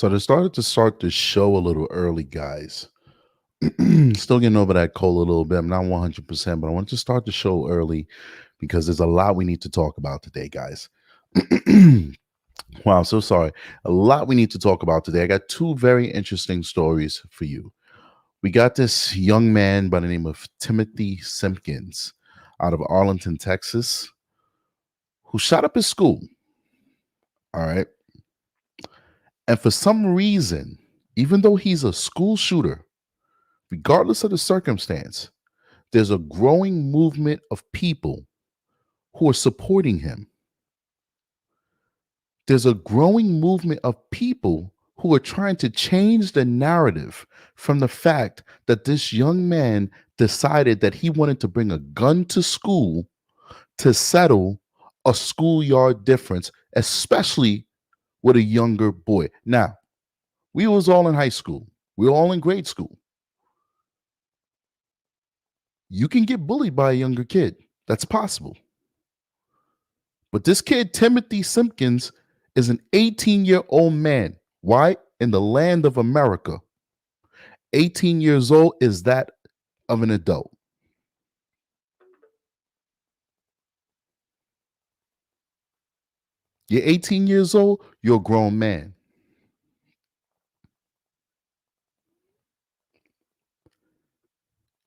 So I decided to start the show a little early, guys. Still getting over that cold a little bit. I'm not 100%, but I wanted to start the show early because there's a lot we need to talk about today, guys. Wow, so sorry. A lot we need to talk about today. I got two very interesting stories for you. We got this young man by the name of Timothy Simpkins out of Arlington, Texas, who shot up his school. All right. And for some reason, even though he's a school shooter, regardless of the circumstance, there's a growing movement of people who are supporting him. There's a growing movement of people who are trying to change the narrative from the fact that this young man decided that he wanted to bring a gun to school to settle a schoolyard difference, especially with a younger boy. Now, we was all in high school. We were all in grade school. You can get bullied by a younger kid. That's possible. But this kid, Timothy Simpkins, is an 18-year-old man. Why? In the land of America. 18 years old is that of an adult. You're 18 years old, you're a grown man.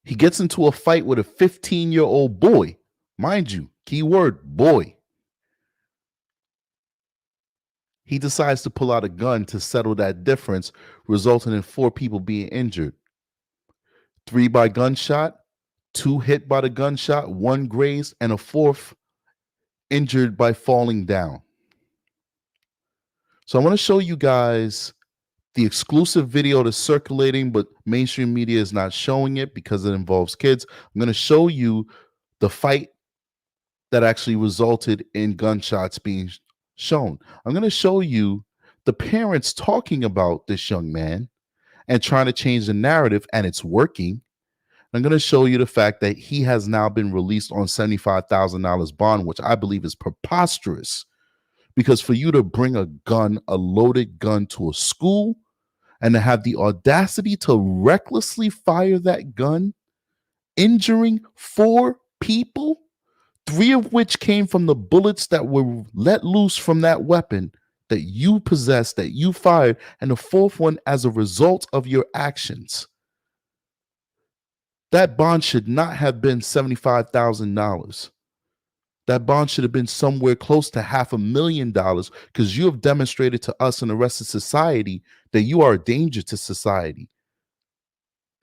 He gets into a fight with a 15-year-old boy. Mind you, keyword boy. He decides to pull out a gun to settle that difference, resulting in 4 people being injured. 3 by gunshot, 2 hit by the gunshot, 1 grazed, and a 4th injured by falling down. So I want to show you guys the exclusive video that's circulating, but mainstream media is not showing it because it involves kids. I'm going to show you the fight that actually resulted in gunshots being shown. I'm going to show you the parents talking about this young man and trying to change the narrative, and it's working. I'm going to show you the fact that he has now been released on $75,000 bond, which I believe is preposterous. Because for you to bring a gun, a loaded gun to a school, and to have the audacity to recklessly fire that gun, injuring 4 people, 3 of which came from the bullets that were let loose from that weapon that you possessed, that you fired, and the 4th one as a result of your actions. That bond should not have been $75,000. That bond should have been somewhere close to $500,000 because you have demonstrated to us and the rest of society that you are a danger to society.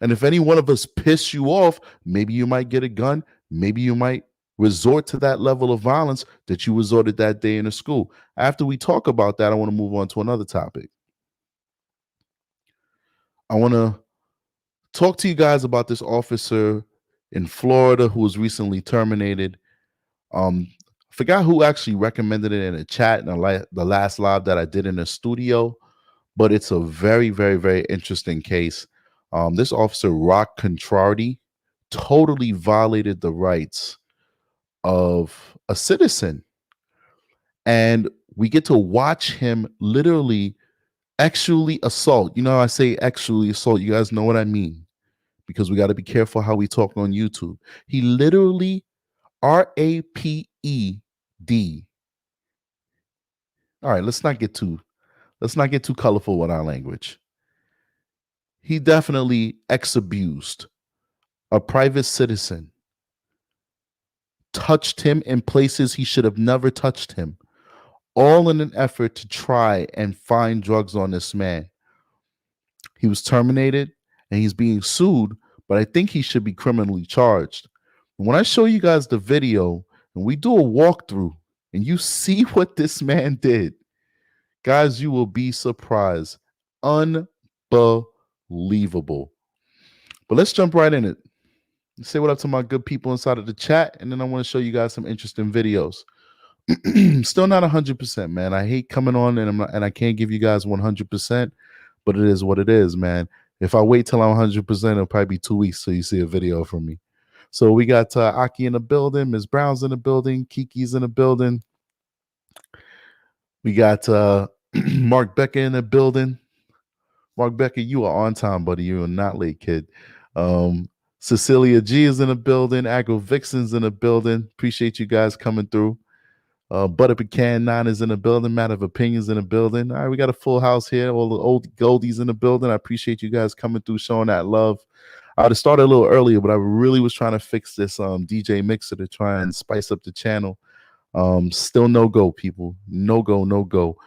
And if any one of us piss you off, maybe you might get a gun. Maybe you might resort to that level of violence that you resorted that day in the school. After we talk about that, I want to move on to another topic. I want to talk to you guys about this officer in Florida who was recently terminated. I forgot who actually recommended it in a chat in the last live that I did in the studio, but it's a very, very, very interesting case. This officer, Rock Contardi, totally violated the rights of a citizen. And we get to watch him literally actually assault. You know, I say actually assault. You guys know what I mean, because we got to be careful how we talk on YouTube. He literally RAPED. All right, let's not get too colorful with our language. He definitely ex-abused a private citizen, touched him in places he should have never touched him, all in an effort to try and find drugs on this man. He was terminated and he's being sued, but I think he should be criminally charged. When I show you guys the video and we do a walkthrough and you see what this man did, guys, you will be surprised. Unbelievable. But let's jump right in it. Say what up to my good people inside of the chat, and then I want to show you guys some interesting videos. Still not 100%, man. I hate coming on and I can't give you guys 100%, but it is what it is, man. If I wait till I'm 100%, it'll probably be 2 weeks till you see a video from me. So we got Aki in the building, Ms. Brown's in the building, Kiki's in the building. We got Mark Becker in the building. Mark Becker, you are on time, buddy. You are not late, kid. Um, Cecilia G is in the building. Agro Vixen's in the building. Appreciate you guys coming through. Butter Pecan 9 is in the building. Matter of Opinions in the building. All right, we got a full house here. All the old goldies in the building. I appreciate you guys coming through, showing that love. I would have started a little earlier, but I really was trying to fix this DJ mixer to try and spice up the channel. Still no go, people. No go, no go.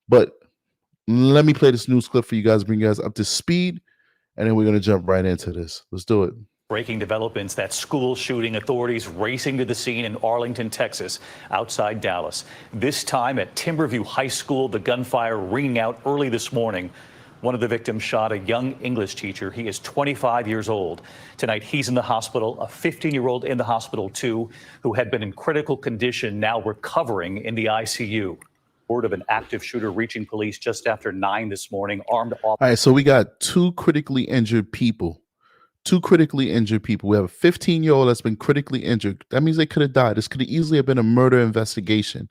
But let me play this news clip for you guys, bring you guys up to speed, and then we're going to jump right into this. Let's do it. Breaking developments, that school shooting, authorities racing to the scene in Arlington, Texas, outside Dallas. This time at Timberview High School, the gunfire ringing out early this morning. One of the victims shot a young English teacher. He is 25 years old. Tonight, he's in the hospital, a 15-year-old in the hospital, too, who had been in critical condition, now recovering in the ICU. Word of an active shooter reaching police just after 9 this morning, armed officers. All right, so we got two critically injured people. We have a 15-year-old that's been critically injured. That means they could have died. This could have easily have been a murder investigation.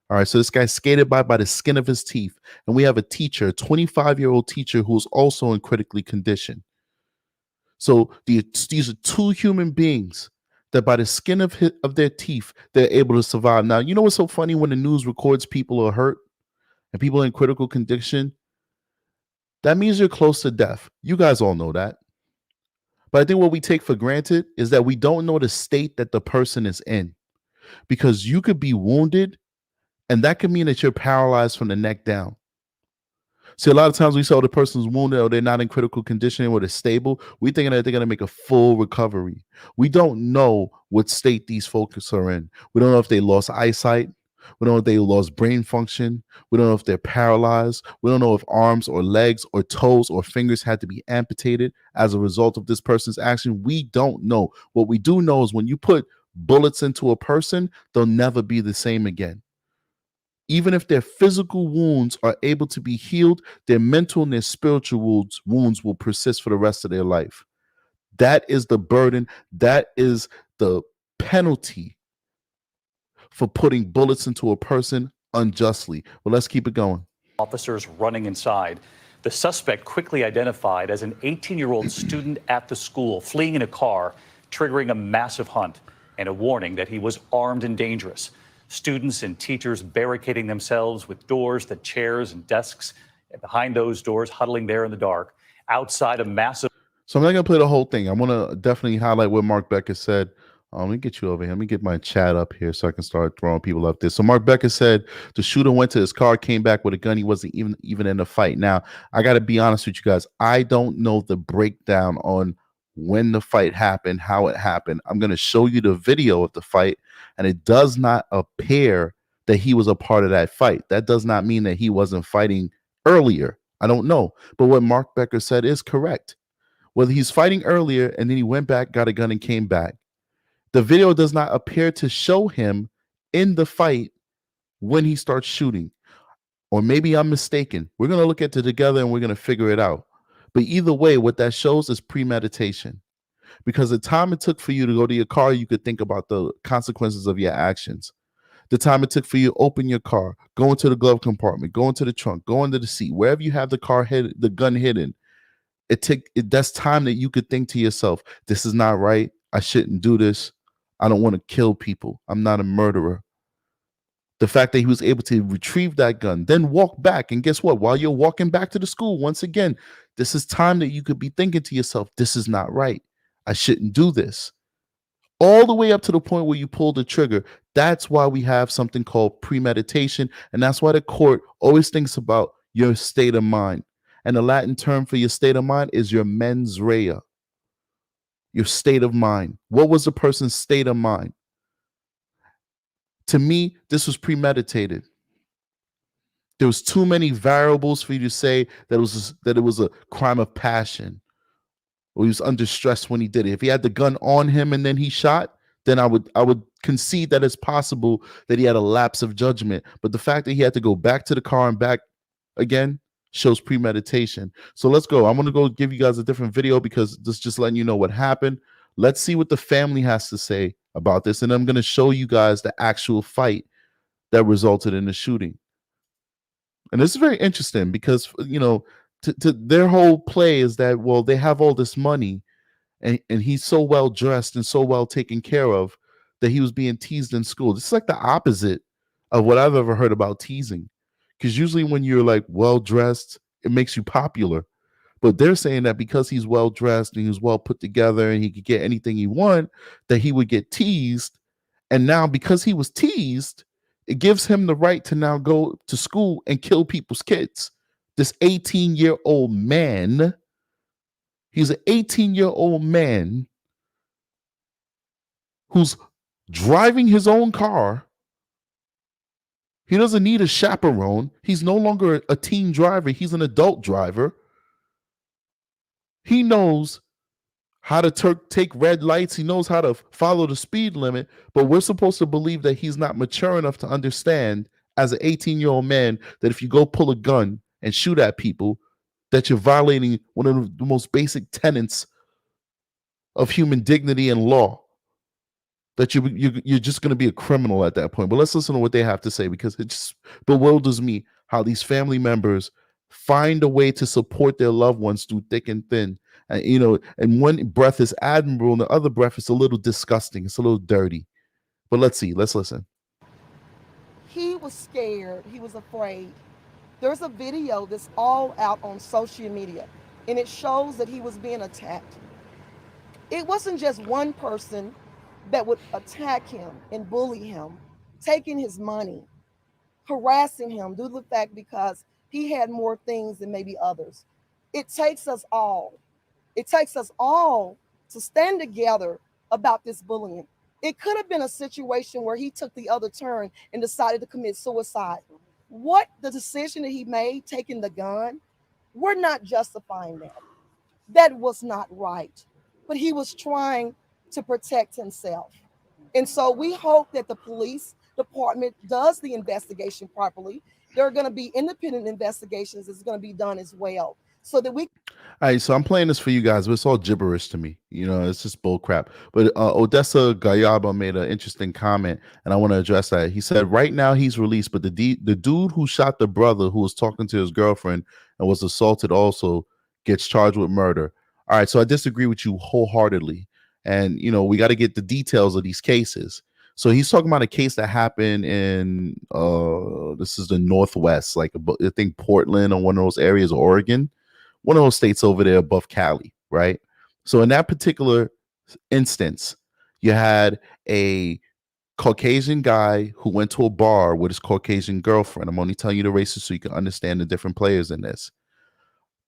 All right, so this guy skated by the skin of his teeth. And we have a teacher, a 25-year-old teacher who's also in critically condition. So these are two human beings that by the skin of their teeth, they're able to survive. Now, you know what's so funny? When the news records people are hurt and people in critical condition, that means you're close to death. You guys all know that. But I think what we take for granted is that we don't know the state that the person is in, because you could be wounded and that could mean that you're paralyzed from the neck down. See, a lot of times we say the person's wounded or they're not in critical condition or they're stable. We think that they're going to make a full recovery. We don't know what state these folks are in. We don't know if they lost eyesight. We don't know if they lost brain function. We don't know if they're paralyzed. We don't know if arms or legs or toes or fingers had to be amputated as a result of this person's action. We don't know. What we do know is when you put bullets into a person, they'll never be the same again. Even if their physical wounds are able to be healed, their mental and their spiritual wounds will persist for the rest of their life. That is the burden. That is the penalty for putting bullets into a person unjustly. Well, let's keep it going. Officers running inside. The suspect quickly identified as an 18-year-old student at the school, fleeing in a car, triggering a massive hunt and a warning that he was armed and dangerous. Students and teachers barricading themselves with doors, the chairs and desks, and behind those doors, huddling there in the dark, outside a massive. So I'm not going to play the whole thing. I want to definitely highlight what Mark Becker said. Let me get you over here. Let me get my chat up here so I can start throwing people up there. So Mark Becker said the shooter went to his car, came back with a gun. He wasn't even in the fight. Now, I got to be honest with you guys. I don't know the breakdown on when the fight happened, how it happened. I'm going to show you the video of the fight, and it does not appear that he was a part of that fight. That does not mean that he wasn't fighting earlier. I don't know. But what Mark Becker said is correct. Whether he's fighting earlier and then he went back, got a gun, and came back, the video does not appear to show him in the fight when he starts shooting. Or maybe I'm mistaken. We're going to look at it together and we're going to figure it out. But either way, what that shows is premeditation. Because the time it took for you to go to your car, you could think about the consequences of your actions. The time it took for you to open your car, go into the glove compartment, go into the trunk, go into the seat, wherever you have the gun hidden, that's time that you could think to yourself, this is not right. I shouldn't do this. I don't want to kill people. I'm not a murderer. The fact that he was able to retrieve that gun, then walk back, and guess what? While you're walking back to the school, once again, this is time that you could be thinking to yourself, this is not right. I shouldn't do this. All the way up to the point where you pull the trigger. That's why we have something called premeditation, and that's why the court always thinks about your state of mind. And the Latin term for your state of mind is your mens rea, your state of mind. What was the person's state of mind? To me, this was premeditated. There was too many variables for you to say that it was a crime of passion, or he was under stress when he did it. If he had the gun on him and then he shot, then I would concede that it's possible that he had a lapse of judgment. But the fact that he had to go back to the car and back again shows premeditation. So let's go. I'm going to go give you guys a different video because this is just letting you know what happened. Let's see what the family has to say about this. And I'm going to show you guys the actual fight that resulted in the shooting. And this is very interesting because, you know, To their whole play is that, well, they have all this money, and he's so well dressed and so well taken care of that he was being teased in school. This is like the opposite of what I've ever heard about teasing. Because usually when you're like well dressed, it makes you popular. But they're saying that because he's well dressed and he's well put together and he could get anything he want, that he would get teased. And now because he was teased, it gives him the right to now go to school and kill people's kids. This 18-year-old man, he's an 18-year-old man who's driving his own car. He doesn't need a chaperone. He's no longer a teen driver. He's an adult driver. He knows how to take red lights. He knows how to follow the speed limit, but we're supposed to believe that he's not mature enough to understand as an 18-year-old man that if you go pull a gun and shoot at people, that you're violating one of the most basic tenets of human dignity and law, that you're just going to be a criminal at that point. But let's listen to what they have to say, because it just bewilders me how these family members find a way to support their loved ones through thick and thin. And, and one breath is admirable and the other breath is a little disgusting. It's a little dirty. But let's see. Let's listen. He was scared. He was afraid. There's a video that's all out on social media, and it shows that he was being attacked. It wasn't just one person that would attack him and bully him, taking his money, harassing him due to the fact because he had more things than maybe others. It takes us all. It takes us all to stand together about this bullying. It could have been a situation where he took the other turn and decided to commit suicide. What the decision that he made, taking the gun, we're not justifying that. That was not right. But he was trying to protect himself. And so we hope that the police department does the investigation properly. There are going to be independent investigations that's going to be done as well, so that we. All right, so I'm playing this for you guys, but it's all gibberish to me. It's just bull crap. But Odessa Gayaba made an interesting comment, and I want to address that. He said, right now he's released, but the dude who shot the brother who was talking to his girlfriend and was assaulted also gets charged with murder. All right, so I disagree with you wholeheartedly. And, we got to get the details of these cases. So he's talking about a case that happened in, this is the Northwest, like I think Portland or one of those areas, Oregon, one of those states over there above Cali, right? So in that particular instance, you had a Caucasian guy who went to a bar with his Caucasian girlfriend. I'm only telling you the races so you can understand the different players in this.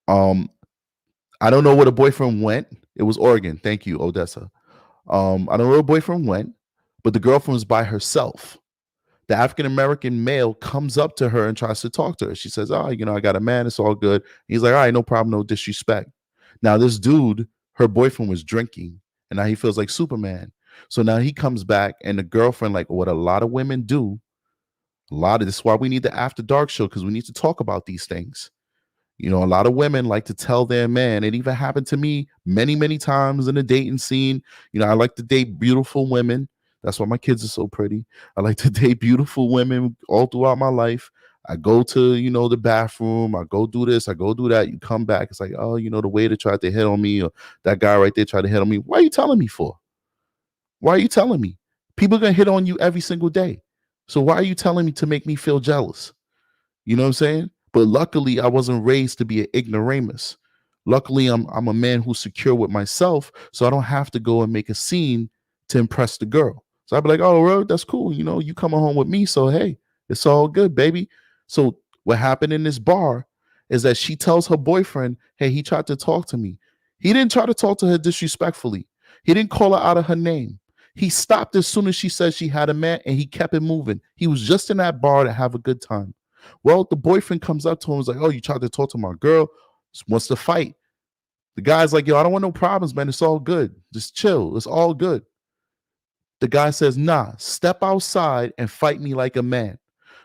I don't know where the boyfriend went. It was Oregon. Thank you, Odessa. I don't know where the boyfriend went, but the girlfriend was by herself. The African-American male comes up to her and tries to talk to her. She says, I got a man. It's all good. He's like, all right, no problem. No disrespect. Now this dude, her boyfriend was drinking, and now he feels like Superman. So now he comes back, and the girlfriend, like what a lot of women do, this is why we need the After Dark show, because we need to talk about these things. A lot of women like to tell their man. It even happened to me many, many times in the dating scene. I like to date beautiful women. That's why my kids are so pretty. I like to date beautiful women all throughout my life. I go to, the bathroom. I go do this. I go do that. You come back. It's like, oh, the waiter tried to hit on me, or that guy right there tried to hit on me. Why are you telling me for? Why are you telling me? People are going to hit on you every single day. So why are you telling me to make me feel jealous? You know what I'm saying? But luckily, I wasn't raised to be an ignoramus. Luckily, I'm a man who's secure with myself, so I don't have to go and make a scene to impress the girl. So I'd be like, oh, bro, that's cool. You coming home with me, so hey, it's all good, baby. So what happened in this bar is that she tells her boyfriend, hey, he tried to talk to me. He didn't try to talk to her disrespectfully. He didn't call her out of her name. He stopped as soon as she said she had a man, and he kept it moving. He was just in that bar to have a good time. Well, the boyfriend comes up to him and is like, oh, you tried to talk to my girl, just wants to fight. The guy's like, yo, I don't want no problems, man. It's all good. Just chill. It's all good. The guy says, nah, step outside and fight me like a man.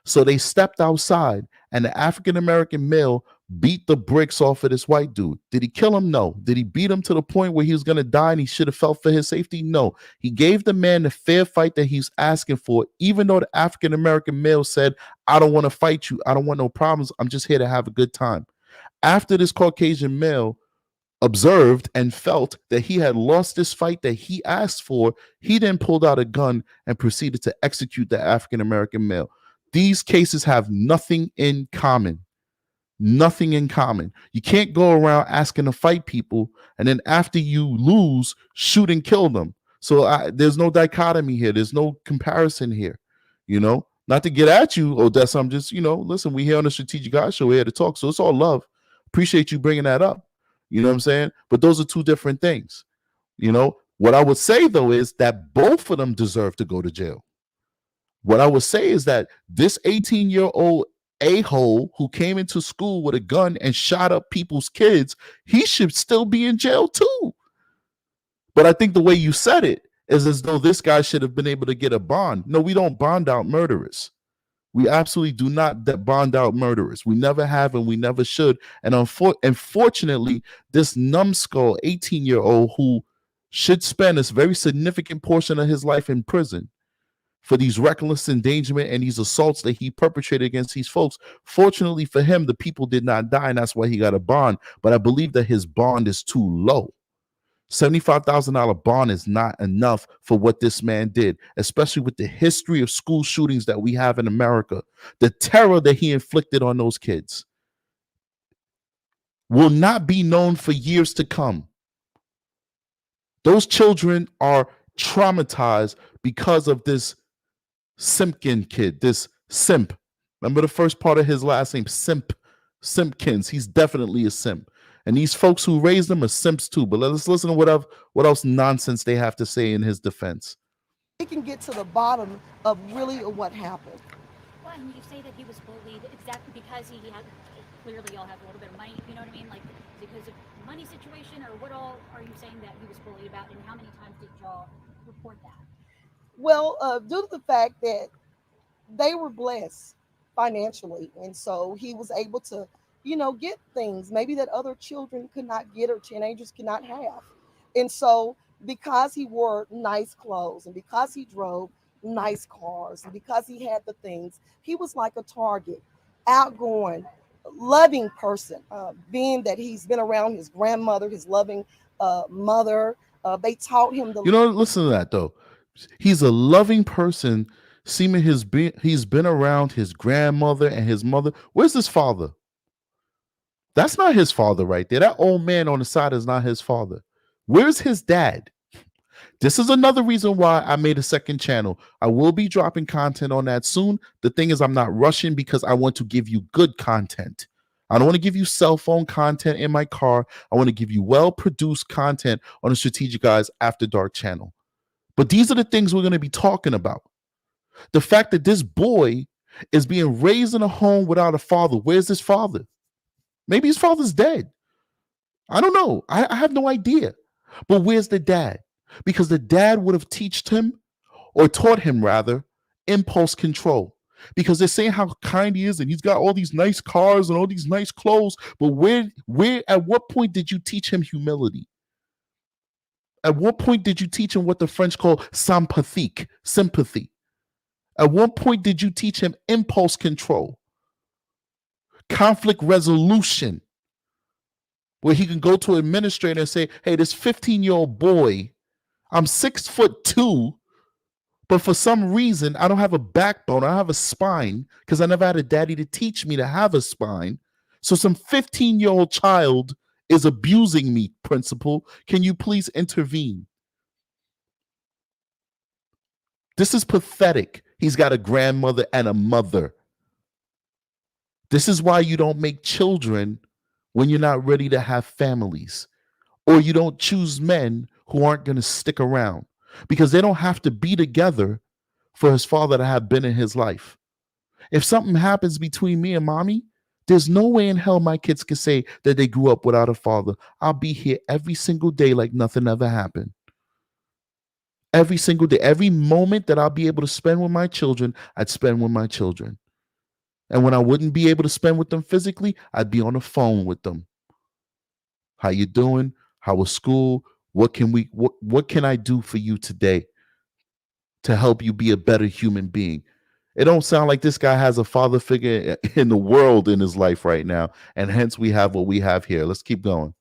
So they stepped outside, and the African-American male beat the bricks off of this white dude. Did he kill him? No. Did he beat him to the point where he was going to die and he should have felt for his safety? No. He gave the man the fair fight that he's asking for, even though the African-American male said, I don't want to fight you. I don't want no problems. I'm just here to have a good time. after this Caucasian male observed and felt that he had lost this fight that he asked for, he then pulled out a gun and proceeded to execute the African American male. These cases have nothing in common. Nothing in common. You can't go around asking to fight people and then after you lose, shoot and kill them. So there's no dichotomy here. There's no comparison here. Not to get at you, Odessa. I'm just, listen, we here on the Strategic Guys Show. We're here to talk. So it's all love. Appreciate you bringing that up. You know what I'm saying? But those are two different things. What I would say, though, is that both of them deserve to go to jail. What I would say is that this 18-year-old a-hole who came into school with a gun and shot up people's kids, he should still be in jail too. But I think the way you said it is as though this guy should have been able to get a bond. No, we don't bond out murderers. We absolutely do not bond out murderers. We never have and we never should. And unfortunately, this numbskull 18-year-old who should spend a very significant portion of his life in prison for these reckless endangerment and these assaults that he perpetrated against these folks. Fortunately for him, the people did not die, and that's why he got a bond. But I believe that his bond is too low. $75,000 bond is not enough for what this man did, especially with the history of school shootings that we have in America. The terror that he inflicted on those kids will not be known for years to come. Those children are traumatized because of this Simpkin kid, this simp. Remember the first part of his last name, Simpkins. He's definitely a simp. And these folks who raised him are simps too. But let's listen to what else nonsense they have to say in his defense. He can get to the bottom of really what happened. Well, and you say that he was bullied exactly because he had, clearly all have a little bit of money, you know what I mean? Like because of money situation, or what all are you saying that he was bullied about, and how many times did y'all report that? Well, due to the fact that they were blessed financially, and so he was able to, get things maybe that other children could not get or teenagers could not have. And so because he wore nice clothes and because he drove nice cars and because he had the things, he was like a target, outgoing, loving person, being that he's been around his grandmother, his loving mother. They taught him the. Listen to that, though. He's a loving person. Seeming he's been around his grandmother and his mother. Where's his father? That's not his father right there. That old man on the side is not his father. Where's his dad? This is another reason why I made a second channel. I will be dropping content on that soon. The thing is, I'm not rushing because I want to give you good content. I don't want to give you cell phone content in my car. I want to give you well-produced content on the Strategic Guys After Dark channel. But these are the things we're going to be talking about. The fact that this boy is being raised in a home without a father. Where's his father? Maybe his father's dead. I don't know. I have no idea. But where's the dad? Because the dad would have taught him rather, impulse control. Because they're saying how kind he is and he's got all these nice cars and all these nice clothes. But at what point did you teach him humility? At what point did you teach him what the French call sympathy? At what point did you teach him impulse control? Conflict resolution, where he can go to an administrator and say, hey, this 15-year-old boy, I'm 6'2", but for some reason, I don't have a backbone. I don't have a spine because I never had a daddy to teach me to have a spine. So some 15-year-old child is abusing me, principal. Can you please intervene? This is pathetic. He's got a grandmother and a mother. This is why you don't make children when you're not ready to have families, or you don't choose men who aren't going to stick around, because they don't have to be together for his father to have been in his life. If something happens between me and mommy, there's no way in hell my kids can say that they grew up without a father. I'll be here every single day like nothing ever happened. Every single day, every moment that I'll be able to spend with my children, I'd spend with my children. And when I wouldn't be able to spend with them physically, I'd be on the phone with them. How you doing? How was school? What can I do for you today to help you be a better human being? It don't sound like this guy has a father figure in the world in his life right now, and hence we have what we have here. Let's keep going.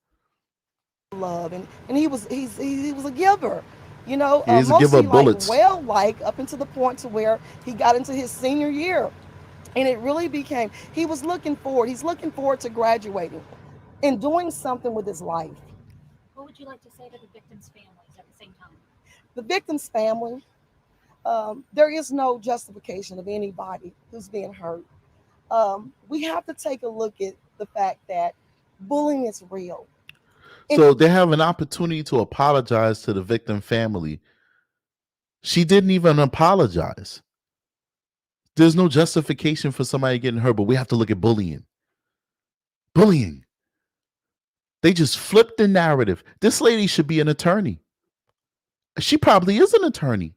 love, and he was he was a giver, you know, Yeah, he's a giver mostly of bullets. like up into the point to where he got into his senior year, and it really became he's looking forward to graduating and doing something with his life. What would you like to say to the victims' families at the same time? The victim's family, there is no justification of anybody who's being hurt. We have to take a look at the fact that bullying is real. So they have an opportunity to apologize to the victim family. She didn't even apologize. There's no justification for somebody getting hurt, but we have to look at bullying. Bullying. They just flipped the narrative. This lady should be an attorney. She probably is an attorney.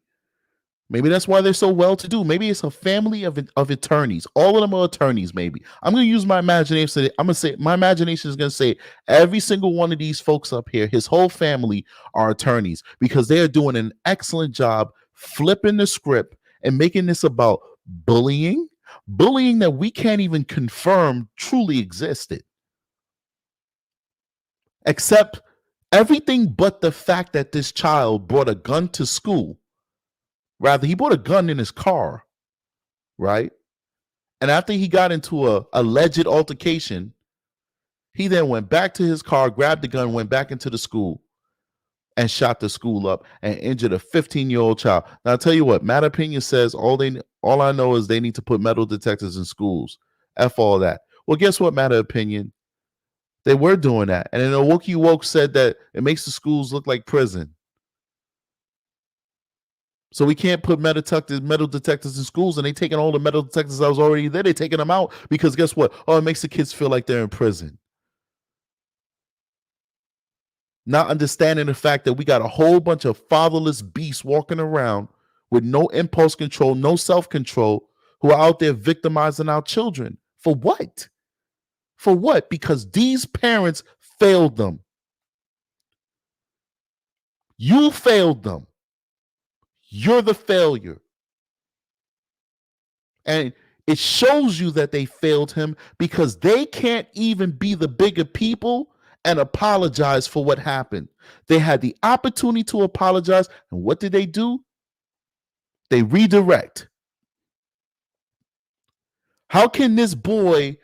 Maybe that's why they're so well-to-do. Maybe it's a family of attorneys. All of them are attorneys, maybe. I'm going to use my imagination. I'm going to say, my imagination is going to say every single one of these folks up here, his whole family are attorneys because they are doing an excellent job flipping the script and making this about bullying that we can't even confirm truly existed. Except everything but the fact that this child brought a gun to school. Rather, he brought a gun in his car, right? And after he got into a alleged altercation, he then went back to his car, grabbed the gun, went back into the school, and shot the school up and injured a 15-year-old child. Now, I'll tell you what, Matt Opinion says all I know is they need to put metal detectors in schools. F all that. Well, guess what, Matter Opinion? They were doing that. And then Awoki Woke said that it makes the schools look like prison. So we can't put metal detectors in schools, and they taking all the metal detectors that was already there. They taking them out because guess what? Oh, it makes the kids feel like they're in prison. Not understanding the fact that we got a whole bunch of fatherless beasts walking around with no impulse control, no self-control, who are out there victimizing our children. For what? For what? Because these parents failed them. You failed them. You're the failure. And it shows you that they failed him because they can't even be the bigger people and apologize for what happened. They had the opportunity to apologize. And what did they do? They redirect. How can this boy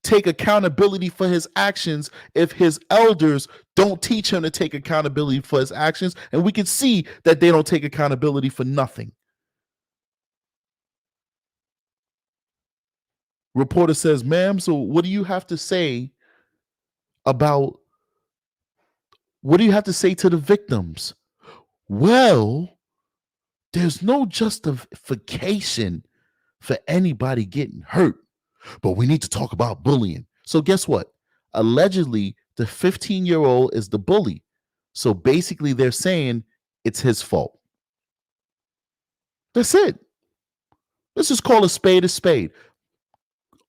take accountability for his actions if his elders don't teach him to take accountability for his actions? And we can see that they don't take accountability for nothing. Reporter says, ma'am, so what do you have to say to the victims? Well, there's no justification for anybody getting hurt, but we need to talk about bullying. So guess what? Allegedly, the 15-year-old is the bully. So basically they're saying it's his fault. That's it. Let's just call a spade a spade.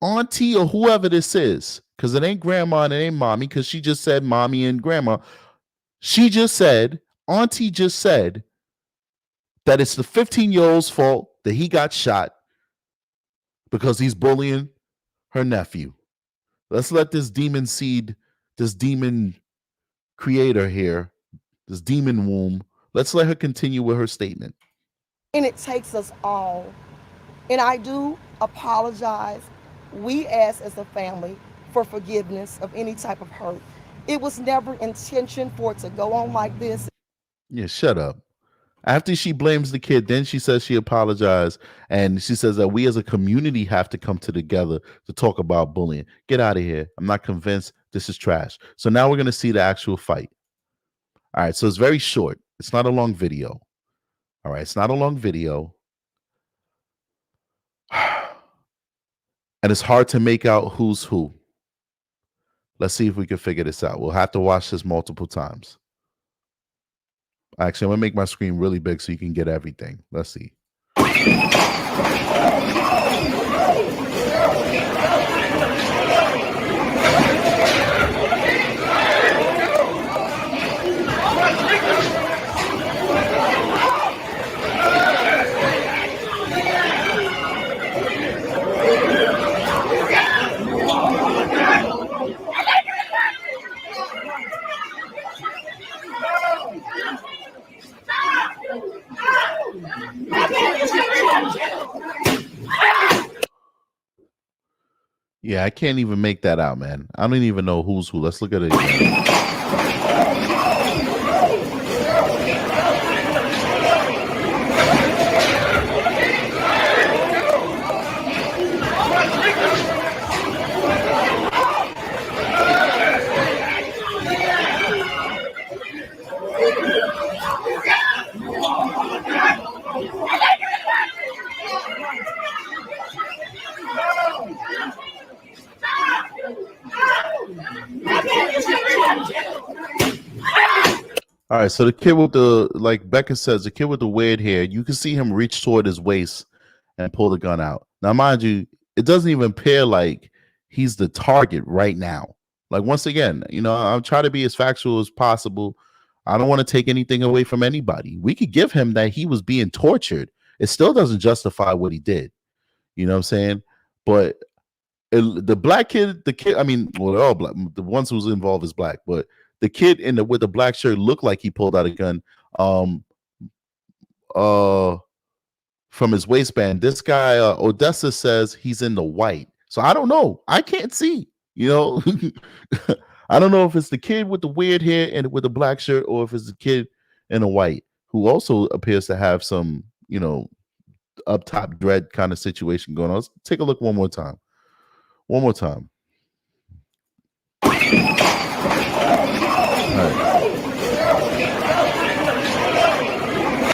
Auntie or whoever this is, because it ain't grandma and it ain't mommy, because she just said mommy and grandma. Auntie just said that it's the 15-year-old's fault that he got shot because he's bullying her nephew. Let's let this demon seed, this demon creator here, this demon womb, let's let her continue with her statement. And it takes us all. And I do apologize. We ask as a family for forgiveness of any type of hurt. It was never intention for it to go on like this. Yeah, shut up. After she blames the kid, then she says she apologized, and she says that we as a community have to come together to talk about bullying. Get out of here. I'm not convinced. This is trash. So now we're going to see the actual fight. All right, so it's very short. It's not a long video. All right, it's not a long video. And it's hard to make out who's who. Let's see if we can figure this out. We'll have to watch this multiple times. Actually, I'm going to make my screen really big so you can get everything. Let's see. Yeah, I can't even make that out, man. I don't even know who's who. Let's look at it again. All right, so the kid with the, like Becca says, the kid with the weird hair, you can see him reach toward his waist and pull the gun out. Now, mind you, it doesn't even appear like he's the target right now. Like, once again, I'm trying to be as factual as possible. I don't want to take anything away from anybody. We could give him that he was being tortured. It still doesn't justify what he did. You know what I'm saying? But the black kid, I mean, well, they're all black. The ones who's involved is black, but the kid with the black shirt looked like he pulled out a gun from his waistband. This guy, Odessa, says he's in the white. So I don't know. I can't see, I don't know if it's the kid with the weird hair and with the black shirt, or if it's the kid in the white who also appears to have some, up top dread kind of situation going on. Let's take a look one more time. One more time. All right.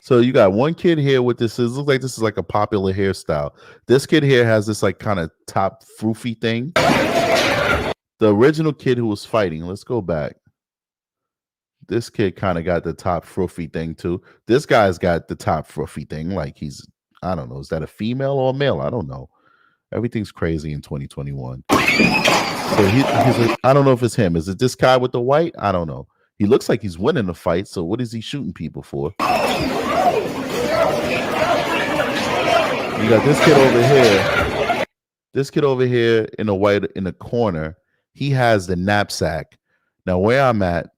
So you got one kid here with this. It looks like this is like a popular hairstyle. This kid here has this like kind of top froofy thing. The original kid who was fighting, let's go back. This kid kind of got the top froofy thing too. This guy's got the top froofy thing. Like he's, I don't know, is that a female or a male? I don't know. Everything's crazy in 2021. So he's like, I don't know if it's him. Is it this guy with the white? I don't know. He looks like he's winning the fight. So what is he shooting people for? You got this kid over here. This kid over here in the white in the corner. He has the knapsack. Now where I'm at,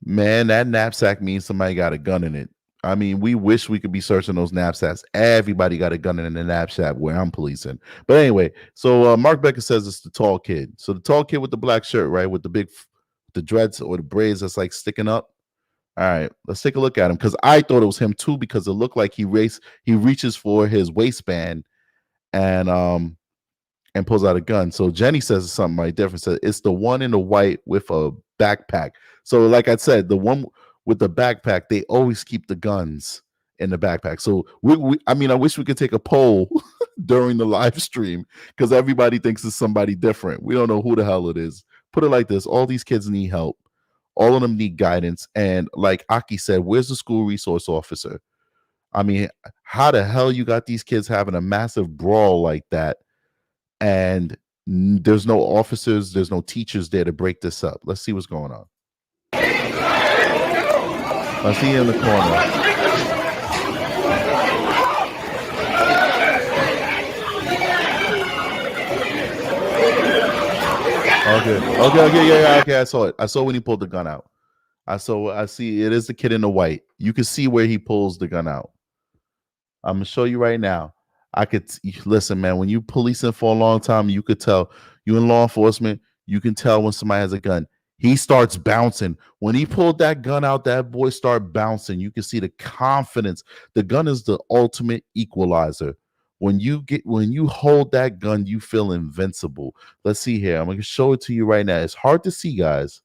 man, that knapsack means somebody got a gun in it. I mean, we wish we could be searching those knapsacks. Everybody got a gun in the knapsack where I'm policing. But anyway, so Mark Becker says it's the tall kid. So the tall kid with the black shirt, right, with the dreads or the braids that's like sticking up. All right, let's take a look at him, because I thought it was him too, because it looked like he reaches for his waistband and pulls out a gun. So Jenny says something right different. Says it's the one in the white with a backpack. So like I said, the one with the backpack, they always keep the guns in the backpack. So I mean, I wish we could take a poll during the live stream, because everybody thinks it's somebody different. We don't know who the hell it is. Put it like this: all these kids need help. All of them need guidance. And like Aki said, where's the school resource officer? I mean, how the hell you got these kids having a massive brawl like that, and there's no officers, there's no teachers there to break this up? Let's see what's going on. I see you in the corner. Okay. I saw it. I saw when he pulled the gun out. I see it is the kid in the white. You can see where he pulls the gun out. I'm gonna show you right now. Listen, man, when you policing for a long time, you could tell. You in law enforcement, you can tell when somebody has a gun. He starts bouncing. When he pulled that gun out, that boy started bouncing. You can see the confidence. The gun is the ultimate equalizer. When you hold that gun, you feel invincible. Let's see here. I'm gonna show it to you right now. It's hard to see, guys,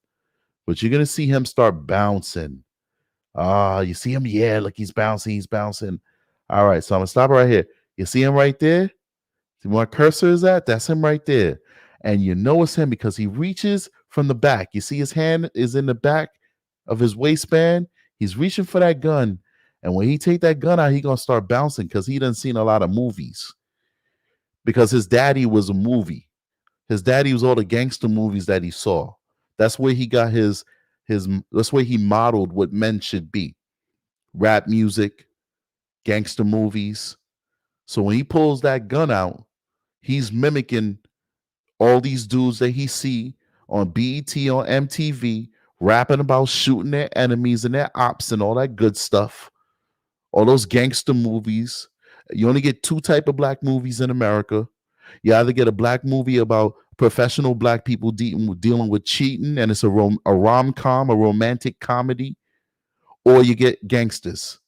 but you're gonna see him start bouncing. You see him? Yeah, look, he's bouncing. All right, so I'm gonna stop right here. You see him right there? See where my cursor is at? That's him right there. And you know it's him because he reaches from the back. You see his hand is in the back of his waistband. He's reaching for that gun. And when he take that gun out, he going to start bouncing, because he done seen a lot of movies. Because his daddy was a movie. His daddy was all the gangster movies that he saw. That's where he got that's where he modeled what men should be. Rap music, gangster movies. So when he pulls that gun out, he's mimicking all these dudes that he see on BET, on MTV, rapping about shooting their enemies and their ops and all that good stuff. All those gangster movies. You only get two type of black movies in America. You either get a black movie about professional black people dealing with cheating, and it's a rom-com, a romantic comedy, or you get gangsters.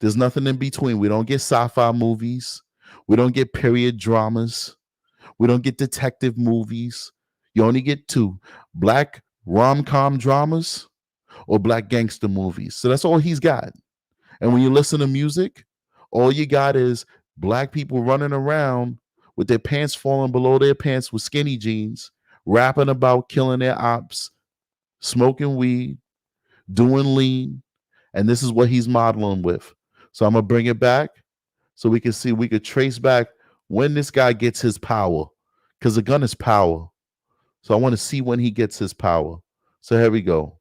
There's nothing in between. We don't get sci-fi movies. We don't get period dramas. We don't get detective movies. You only get two: black rom-com dramas or black gangster movies. So that's all he's got. And when you listen to music, all you got is black people running around with their pants falling below their pants with skinny jeans, rapping about killing their ops, smoking weed, doing lean. And this is what he's modeling with. So I'm going to bring it back so we can see, we could trace back when this guy gets his power, because the gun is power. So I want to see when he gets his power. So here we go.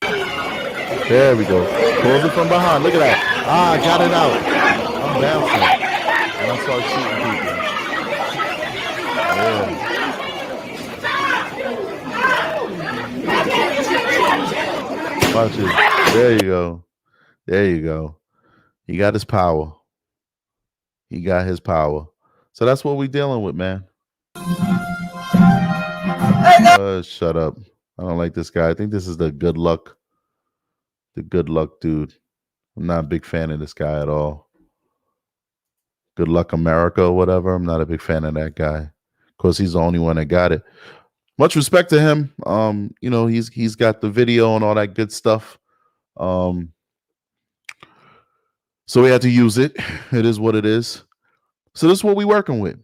There we go. Close it from behind. Look at that. Ah, I got it out. I'm bouncing. And I start shooting people. Yeah. Watch it. There you go. There you go. He got his power. He got his power. So that's what we're dealing with, man. Shut up. I don't like this guy. I think this is the good luck. The good luck dude. I'm not a big fan of this guy at all. Good Luck America or whatever. I'm not a big fan of that guy. Of course, he's the only one that got it. Much respect to him. You know, he's got the video and all that good stuff. So we had to use it. It is what it is. So this is what we're working with.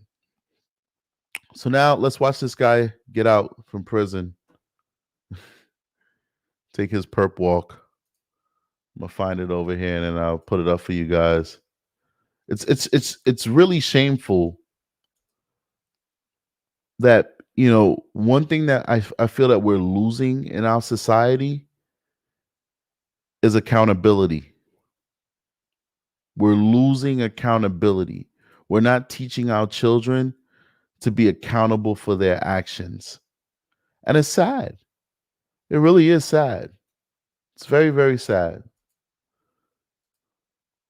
So now let's watch this guy get out from prison. Take his perp walk. I'm gonna find it over here and then I'll put it up for you guys. It's really shameful that, you know, one thing that I feel that we're losing in our society is accountability. We're losing accountability. We're not teaching our children to be accountable for their actions. And it's sad. It really is sad. It's very, very sad.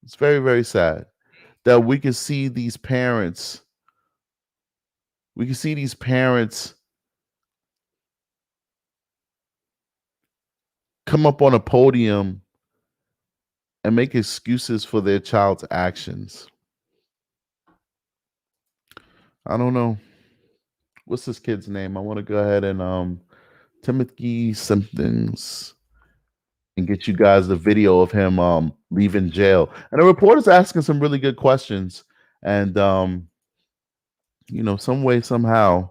It's very, very sad that we can see these parents. We can see these parents come up on a podium and make excuses for their child's actions. I don't know. What's this kid's name? I want to go ahead and Timothy somethings and get you guys the video of him leaving jail. And the reporter's asking some really good questions. And you know, some way, somehow,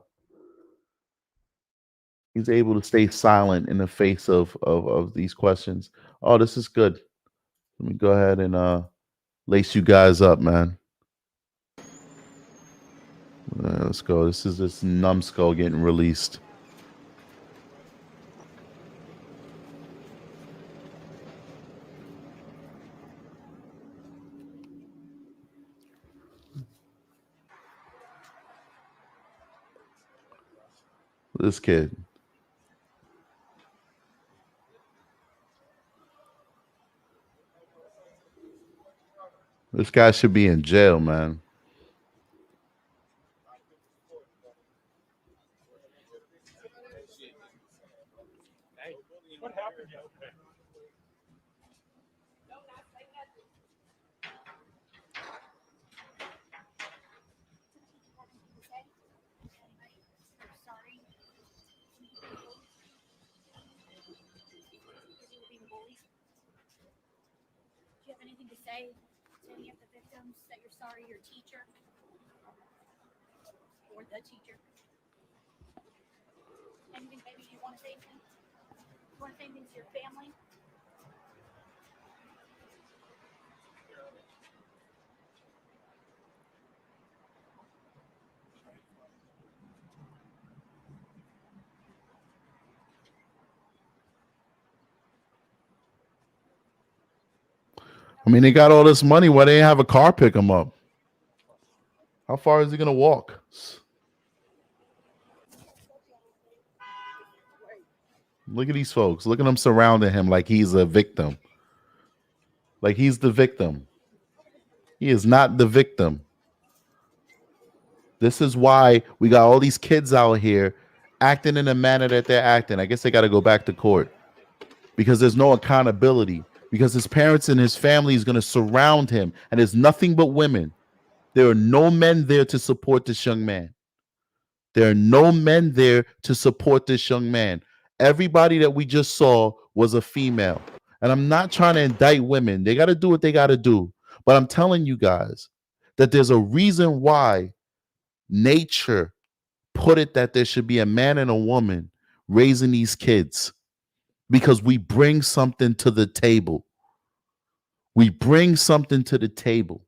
he's able to stay silent in the face of these questions. Oh, this is good. Let me go ahead and lace you guys up, man. Let's go. This is this numbskull getting released. This kid. This guy should be in jail, man. What happened yesterday? Do you have anything to say to any of the victims that you're sorry your teacher or the teacher? Anything maybe you want to say to them? You want to say anything to your family? I mean, they got all this money. Why they didn't have a car pick him up? How far is he gonna walk? Look at these folks. Look at them surrounding him like he's a victim. Like he's the victim. He is not the victim. This is why we got all these kids out here acting in the manner that they're acting. I guess they got to go back to court because there's no accountability, because his parents and his family is going to surround him, and there's nothing but women. There are no men there to support this young man. There are no men there to support this young man. Everybody that we just saw was a female. And I'm not trying to indict women. They got to do what they got to do. But I'm telling you guys that there's a reason why nature put it that there should be a man and a woman raising these kids, because we bring something to the table. We bring something to the table.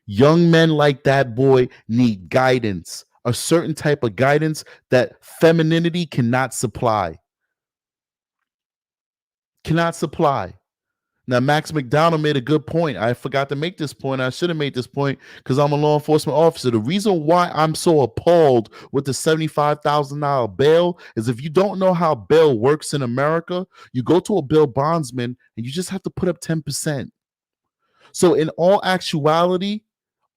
Young men like that boy need guidance, a certain type of guidance that femininity cannot supply. Cannot supply. Now, Max McDonald made a good point. I forgot to make this point. I should have made this point because I'm a law enforcement officer. The reason why I'm so appalled with the $75,000 bail is, if you don't know how bail works in America, you go to a bail bondsman and you just have to put up 10%. So in all actuality,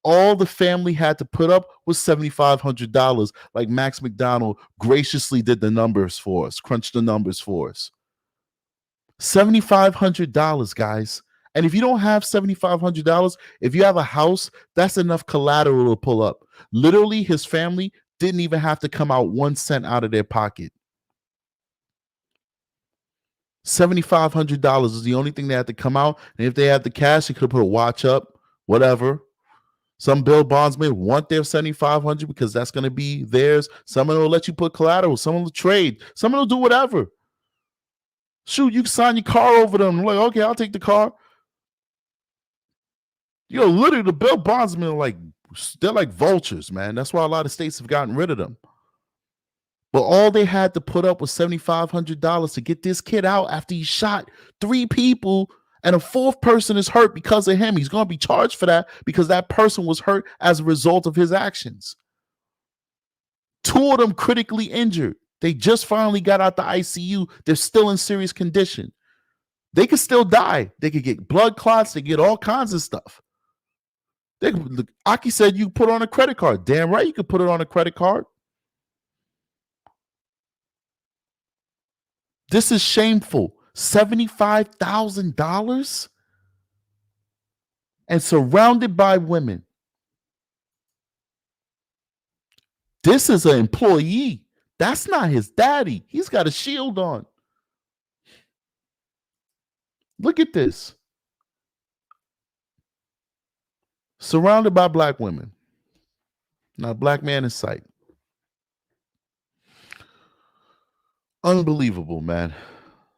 all the family had to put up was $7,500, like Max McDonald graciously did the numbers for us, crunched the numbers for us. $7,500, guys. And if you don't have $7,500, if you have a house, that's enough collateral to pull up. Literally, his family didn't even have to come out 1 cent out of their pocket. $7,500 is the only thing they had to come out. And if they had the cash, they could have put a watch up, whatever. Some bill bondsmen want their $7,500 because that's going to be theirs. Some of them will let you put collateral. Some will trade. Some will do whatever. Shoot, you can sign your car over them. Like, okay, I'll take the car. Literally, the bill bondsmen are they're like vultures, man. That's why a lot of states have gotten rid of them. But all they had to put up was $7,500 to get this kid out after he shot 3 people and a 4th person is hurt because of him. He's going to be charged for that because that person was hurt as a result of his actions. 2 of them critically injured. They just finally got out the ICU. They're still in serious condition. They could still die. They could get blood clots. They get all kinds of stuff. Aki said you put on a credit card. Damn right you could put it on a credit card. This is shameful. $75,000 and surrounded by women. This is an employee. That's not his daddy. He's got a shield on. Look at this. Surrounded by black women. Not a black man in sight. Unbelievable, man.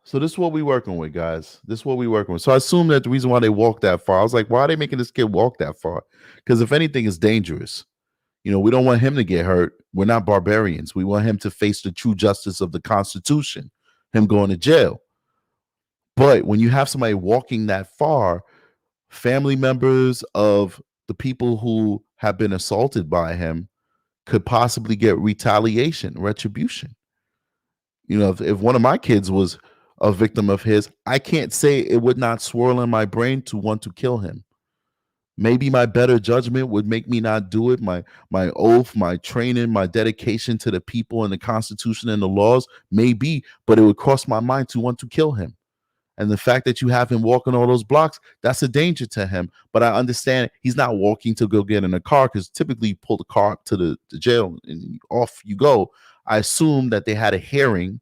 So this is what we're working with, guys. This is what we're working with. So I assume that the reason why they walked that far, I was like, why are they making this kid walk that far? Because if anything, it's dangerous. We don't want him to get hurt. We're not barbarians. We want him to face the true justice of the Constitution, him going to jail. But when you have somebody walking that far, family members of the people who have been assaulted by him could possibly get retaliation, retribution. If one of my kids was a victim of his, I can't say it would not swirl in my brain to want to kill him. Maybe my better judgment would make me not do it. My oath, my training, my dedication to the people and the Constitution and the laws, maybe, but it would cross my mind to want to kill him. And the fact that you have him walking all those blocks, that's a danger to him. But I understand he's not walking to go get in a car, because typically you pull the car to the jail and off you go. I assume that they had a hearing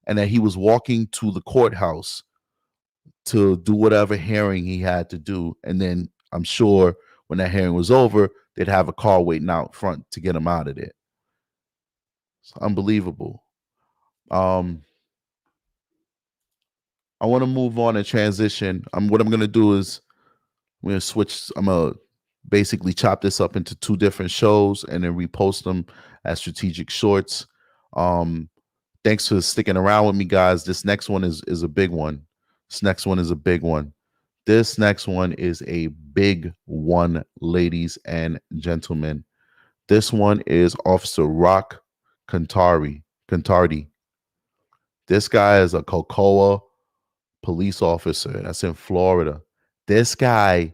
and that he was walking to the courthouse to do whatever hearing he had to do. And then I'm sure when that hearing was over, they'd have a car waiting out front to get him out of there. It's unbelievable. I want to move on and transition. What I'm going to do is I'm going to switch. I'm going to basically chop this up into 2 different shows and then repost them as strategic shorts. Thanks for sticking around with me, guys. This next one is a big one. This next one is a big one. This next one is a big one, ladies and gentlemen. This one is Officer Rock Contardi. This guy is a Cocoa police officer. That's in Florida. This guy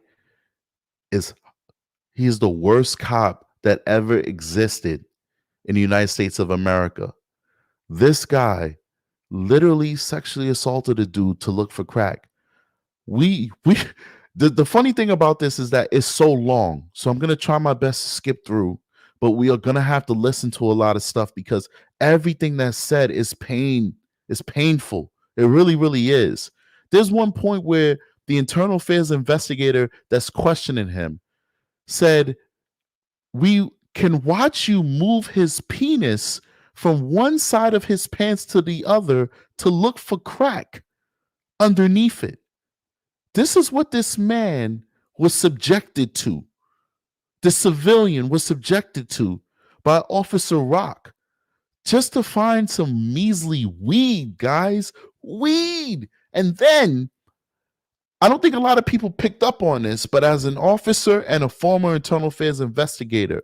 he's the worst cop that ever existed in the United States of America. This guy literally sexually assaulted a dude to look for crack. The funny thing about this is that it's so long. So I'm gonna try my best to skip through, but we are gonna have to listen to a lot of stuff because everything that's said is painful. It really, really is. There's one point where the internal affairs investigator that's questioning him said, "We can watch you move his penis from one side of his pants to the other to look for crack underneath it." This is what this man was subjected to. The civilian was subjected to by Officer Rock just to find some measly weed, guys. Weed. And then, I don't think a lot of people picked up on this, but as an officer and a former internal affairs investigator,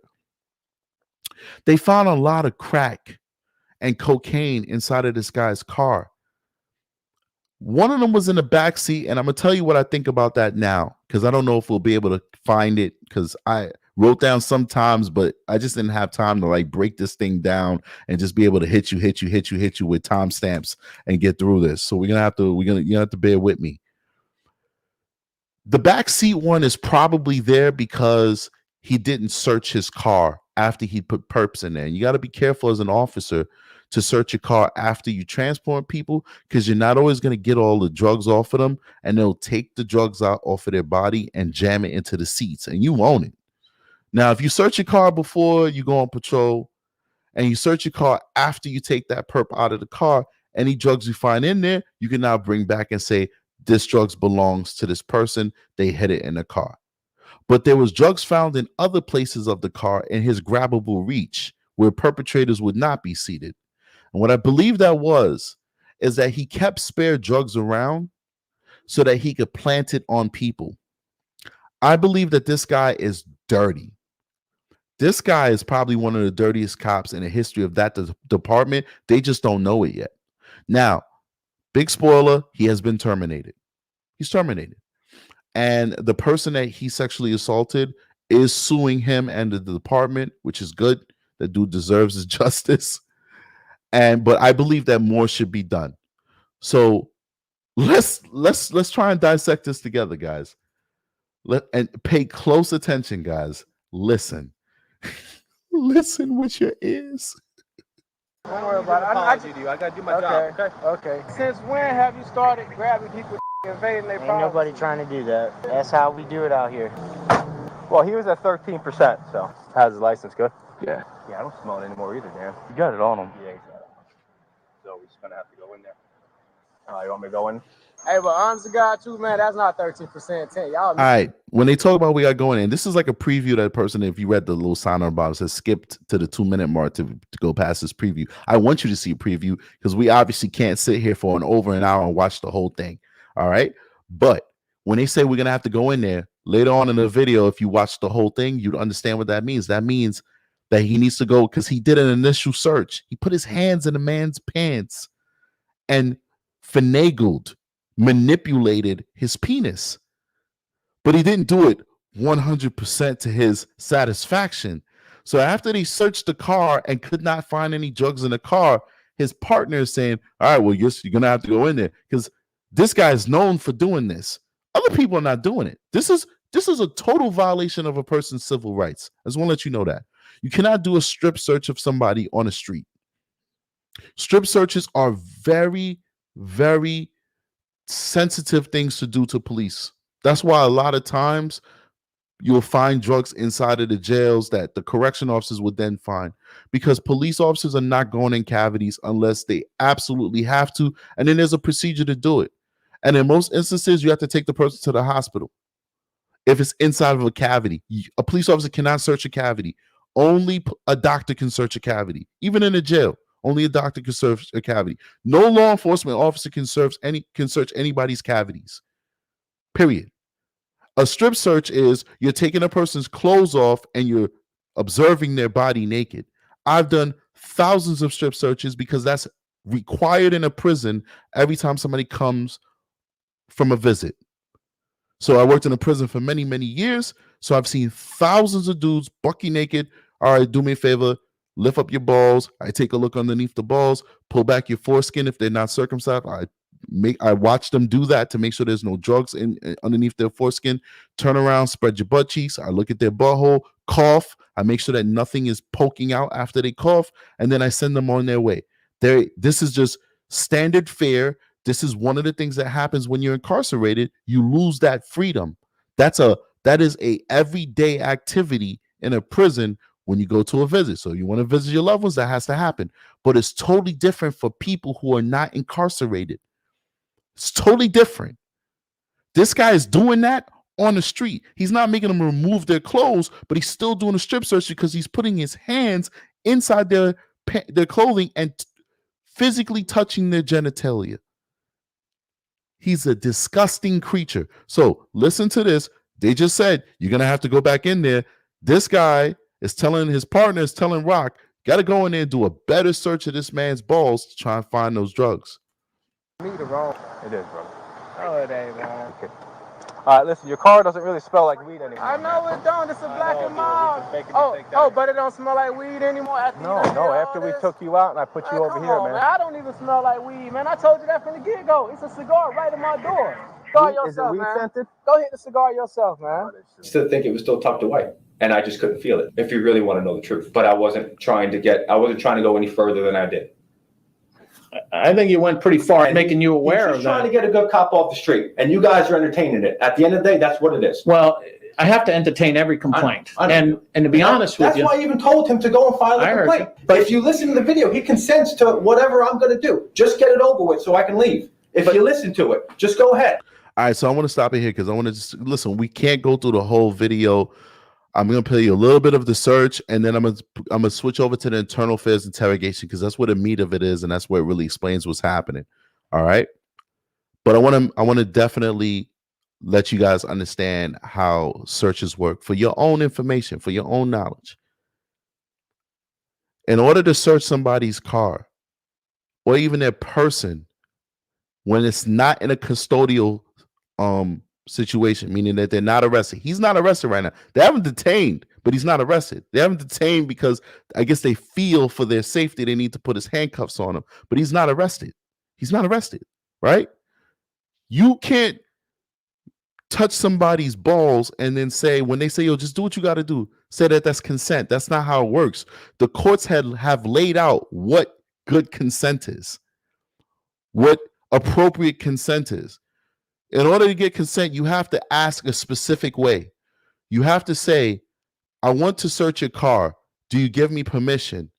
they found a lot of crack and cocaine inside of this guy's car. One of them was in the back seat, and I'm gonna tell you what I think about that now, because I don't know if we'll be able to find it, because I wrote down sometimes, but I just didn't have time to like break this thing down and just be able to hit you with timestamps and get through this. So you have to bear with me. The back seat one is probably there because he didn't search his car after he put perps in there. And you got to be careful as an officer to search your car after you transport people, because you're not always going to get all the drugs off of them, and they'll take the drugs out off of their body and jam it into the seats, and you own it. Now, if you search your car before you go on patrol and you search your car after you take that perp out of the car, any drugs you find in there, you can now bring back and say, this drugs belongs to this person. They hid it in the car. But there was drugs found in other places of the car in his grabbable reach where perpetrators would not be seated. And what I believe that is that he kept spare drugs around so that he could plant it on people. I believe that this guy is dirty. This guy is probably one of the dirtiest cops in the history of that department. They just don't know it yet. Now, big spoiler, he has been terminated. He's terminated. And the person that he sexually assaulted is suing him and the department, which is good. That dude deserves his justice. But I believe that more should be done. So let's try and dissect this together, guys. And pay close attention, guys. Listen. Listen with your ears. Don't worry about it. I gotta do my job. Okay. Since when have you started grabbing people, invading their privacy? Ain't nobody trying to do that. That's how we do it out here. Well, he was at 13%, so. How's his license? Good? Yeah. Yeah, I don't smell it anymore either, Dan. You got it on him. Yeah, exactly. So we're just gonna have to go in there. You want me to go in? Hey, but honest to God, too, man, that's not 13%. 10. Y'all. All right. When they talk about we got going in, this is like a preview that person, if you read the little sign on the bottom, says skipped to the 2-minute mark to go past this preview. I want you to see a preview because we obviously can't sit here for over an hour and watch the whole thing. All right. But when they say we're going to have to go in there later on in the video, if you watch the whole thing, you'd understand what that means. That means that he needs to go because he did an initial search. He put his hands in the man's pants and finagled, manipulated his penis, but he didn't do it 100% to his satisfaction. So after they searched the car and could not find any drugs in the car, his partner is saying, all right, well, you're gonna have to go in there because this guy is known for doing this. Other people are not doing it. This is a total violation of a person's civil rights. I just want to let you know that you cannot do a strip search of somebody on the street. Strip searches are very, very sensitive things to do to police. That's why a lot of times you'll find drugs inside of the jails that the correction officers would then find, because police officers are not going in cavities unless they absolutely have to, and then there's a procedure to do it. And in most instances, you have to take the person to the hospital. If it's inside of a cavity, a police officer cannot search a cavity. Only a doctor can search a cavity. Even in a jail, only a doctor can search a cavity. No law enforcement officer can search anybody's cavities. Period. A strip search is you're taking a person's clothes off and you're observing their body naked. I've done thousands of strip searches because that's required in a prison every time somebody comes from a visit. So I worked in a prison for many, many years. So I've seen thousands of dudes bucky naked All right, do me a favor, lift up your balls. I take a look underneath the balls, pull back your foreskin if they're not circumcised. I watch them do that to make sure there's no drugs underneath their foreskin. Turn around, spread your butt cheeks. I look at their butthole, cough. I make sure that nothing is poking out after they cough, and then I send them on their way. This is just standard fare. This is one of the things that happens when you're incarcerated. You lose that freedom. That is a everyday activity in a prison when you go to a visit. So you want to visit your loved ones, that has to happen. But it's totally different for people who are not incarcerated. It's totally different. This guy is doing that on the street. He's not making them remove their clothes, but he's still doing a strip search because he's putting his hands inside their clothing and physically touching their genitalia. He's a disgusting creature. So listen to this. They just said, you're going to have to go back in there. This guy is telling his partner, is telling Rock, got to go in there and do a better search of this man's balls to try and find those drugs. Me the wrong. It is, bro. Oh, it ain't, man. Okay. All right, listen, your car doesn't really smell like weed anymore. I know it don't. It's a black and dude, mild. we just making you think that. But it don't smell like weed anymore after you done did all After we this? took you out and I put you over Come here, on, man. I don't even smell like weed, man. I told you that from the get-go. It's a cigar right in my door. Cigar Is it yourself, weed man. scented? Go hit the cigar yourself, man. Still think it was still tucked away, and I just couldn't feel it, if you really want to know the truth. But I wasn't trying to go any further than I did. I think you went pretty far And making you aware He's of just trying that. to get a good cop off the street, and you guys are entertaining it. At the end of the day, that's what it is. Well, I have to entertain every complaint. I know. And to be honest with That's you, why I even told him to go and file I a heard complaint. you. But if you listen to the video, he consents to whatever I'm going to do. Just get it over with so I can leave. If you listen to it, just go ahead. All right, so I want to stop it here because I want to just listen. We can't go through the whole video. I'm going to play you a little bit of the search, and then I'm gonna switch over to the internal affairs interrogation because that's where the meat of it is, and that's where it really explains what's happening. All right, but I want to definitely let you guys understand how searches work for your own information, for your own knowledge. In order to search somebody's car or even their person, when it's not in a custodial situation, meaning that they're not arrested. He's not arrested right now. They haven't detained, but he's not arrested. They haven't detained because I guess they feel for their safety they need to put his handcuffs on him, but he's not arrested. He's not arrested, right? You can't touch somebody's balls and then say, when they say, yo, just do what you got to do, say that that's consent. That's not how it works. The courts have laid out what good consent is, what appropriate consent is. In order to get consent, you have to ask a specific way. You have to say, I want to search your car. Do you give me permission?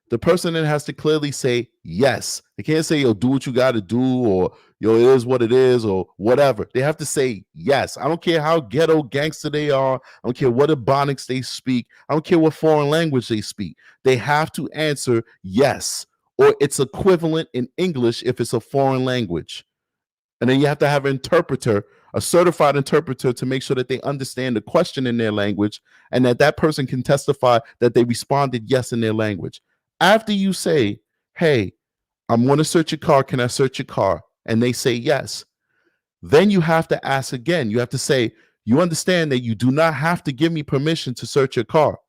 The person then has to clearly say yes. They can't say, yo, do what you got to do, or yo, it is what it is, or whatever. They have to say yes. I don't care how ghetto gangster they are. I don't care what Ebonics they speak. I don't care what foreign language they speak. They have to answer yes, or its equivalent in English if it's a foreign language. And then you have to have an interpreter, a certified interpreter, to make sure that they understand the question in their language and that person can testify that they responded yes in their language. After you say, hey, I'm going to search your car. Can I search your car? And they say yes. Then you have to ask again. You have to say, you understand that you do not have to give me permission to search your car.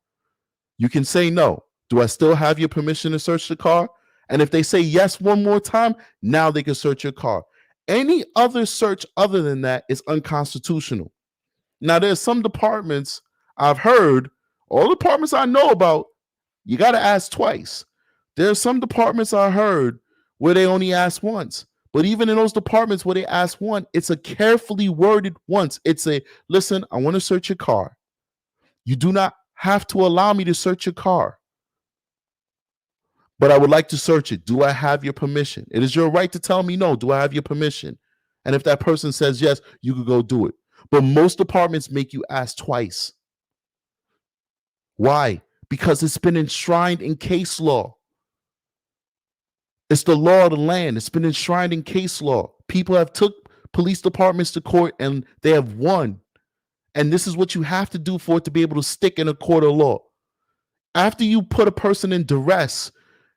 You can say no. Do I still have your permission to search the car? And if they say yes one more time, now they can search your car. Any other search other than that is unconstitutional. Now, there's some departments I've heard, all departments I know about, you got to ask twice. There's some departments I heard where they only ask once. But even in those departments where they ask one, it's a carefully worded once. It's a, listen, I want to search your car. You do not have to allow me to search your car, but I would like to search it. Do I have your permission? It is your right to tell me no. Do I have your permission? And if that person says yes, you could go do it. But most departments make you ask twice. Why? Because it's been enshrined in case law. It's the law of the land. It's been enshrined in case law. People have took police departments to court and they have won. And this is what you have to do for it to be able to stick in a court of law. After you put a person in duress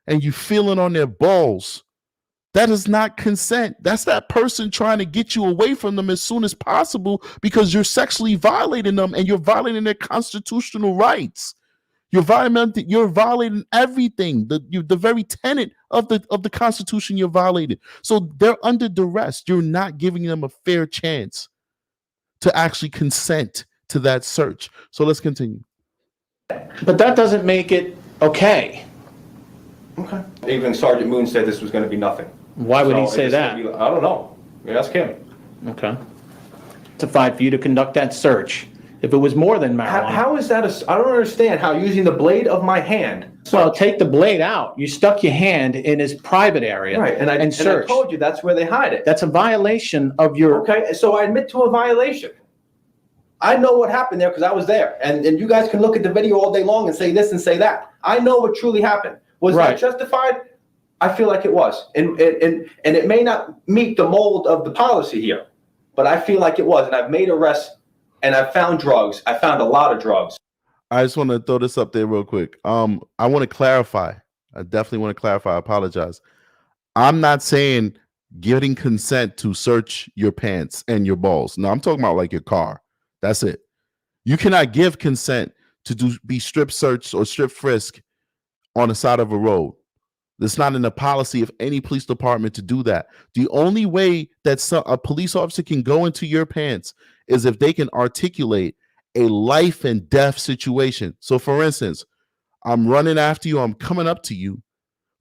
and you feeling on their balls, that is not consent. That's that person trying to get you away from them as soon as possible because you're sexually violating them and you're violating their constitutional rights. You're violating everything. The very tenet of the Constitution you're violating. So they're under duress. You're not giving them a fair chance to actually consent to that search. So let's continue. But that doesn't make it okay. Okay. Even Sergeant Moon said this was going to be nothing. Why would he So say it's that? gonna be- I don't know. You ask him. Okay. Justified for you to conduct that search. If it was more than marijuana. How is that I don't understand how using the blade of my hand. Well, take the blade out. You stuck your hand in his private area. Right, and I search. told you that's where they hide it. That's a violation of your. Okay, so I admit to a violation. I know what happened there because I was there. And you guys can look at the video all day long and say this and say that. I know what truly happened. Was that justified? I feel like it was. And it may not meet the mold of the policy here, but I feel like it was. And I've made arrests and I've found drugs. I found a lot of drugs. I just want to throw this up there real quick. I want to clarify. I definitely want to clarify. I apologize. I'm not saying getting consent to search your pants and your balls. No, I'm talking about like your car. That's it. You cannot give consent to be strip searched or strip frisk on the side of a road. It's not in the policy of any police department to do that. The only way that a police officer can go into your pants is if they can articulate a life and death situation. So for instance, I'm running after you, I'm coming up to you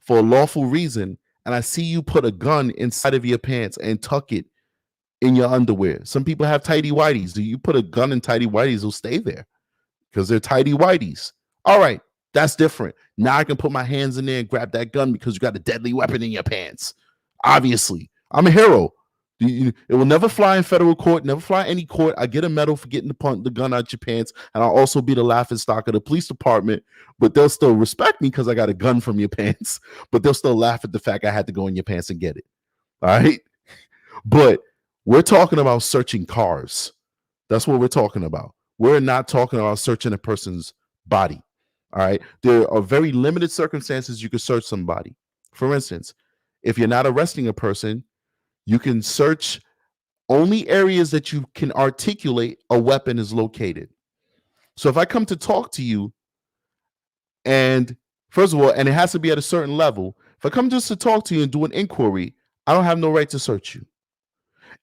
for a lawful reason, and I see you put a gun inside of your pants and tuck it in your underwear. Some people have tighty whities. Do you put a gun in tighty whities, they'll stay there because they're tighty whities. All right, that's different. Now I can put my hands in there and grab that gun because you got a deadly weapon in your pants. Obviously, I'm a hero. It will never fly in federal court, never fly any court. I get a medal for getting the gun out your pants, and I'll also be the laughing stock of the police department, but they'll still respect me because I got a gun from your pants, but they'll still laugh at the fact I had to go in your pants and get it. All right? But we're talking about searching cars. That's what we're talking about. We're not talking about searching a person's body. All right? There are very limited circumstances you can search somebody. For instance, if you're not arresting a person, you can search only areas that you can articulate a weapon is located. So if I come to talk to you, and first of all, and it has to be at a certain level, if I come just to talk to you and do an inquiry, I don't have no right to search you.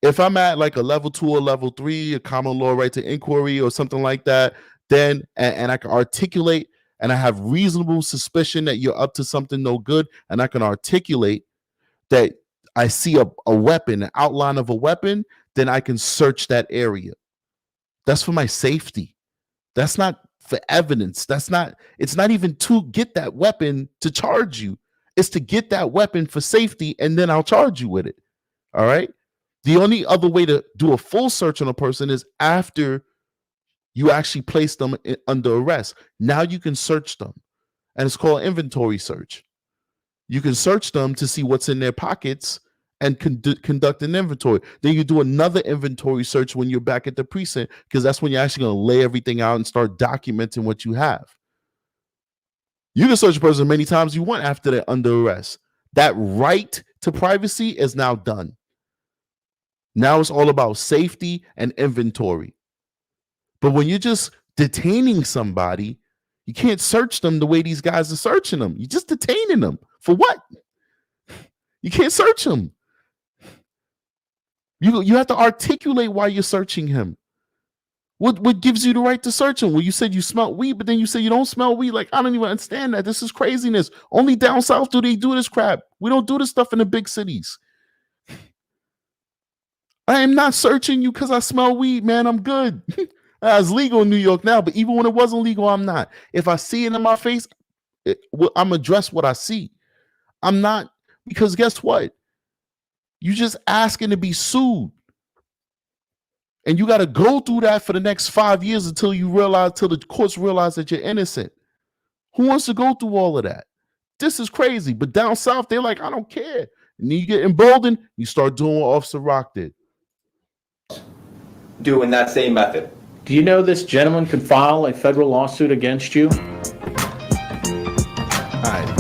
If I'm at like a level 2 or level 3, a common law right to inquiry or something like that, then and I can articulate and I have reasonable suspicion that you're up to something no good, and I can articulate that I see a weapon, an outline of a weapon, then I can search that area. That's for my safety. That's not for evidence. It's not even to get that weapon to charge you. It's to get that weapon for safety, and then I'll charge you with it. All right? The only other way to do a full search on a person is after you actually place them under arrest. Now you can search them, and it's called inventory search. You can search them to see what's in their pockets and conduct an inventory. Then you do another inventory search when you're back at the precinct, because that's when you're actually going to lay everything out and start documenting what you have. You can search a person many times you want after they're under arrest. That right to privacy is now done. Now it's all about safety and inventory. But when you're just detaining somebody, you can't search them the way these guys are searching them. You're just detaining them. For what? You can't search him. You have to articulate why you're searching him. What gives you the right to search him? Well, you said you smell weed, but then you say you don't smell weed. Like, I don't even understand that. This is craziness. Only down south do they do this crap. We don't do this stuff in the big cities. I am not searching you because I smell weed, man. I'm good. It's legal in New York now, but even when it wasn't legal, I'm not. If I see it in my face, I'm address what I see. I'm not, because guess what? You just asking to be sued. And you got to go through that for the next 5 years until the courts realize that you're innocent. Who wants to go through all of that? This is crazy. But down south, they're like, I don't care. And then you get emboldened, you start doing what Officer Rock did. Doing that same method. Do you know this gentleman could file a federal lawsuit against you? All right.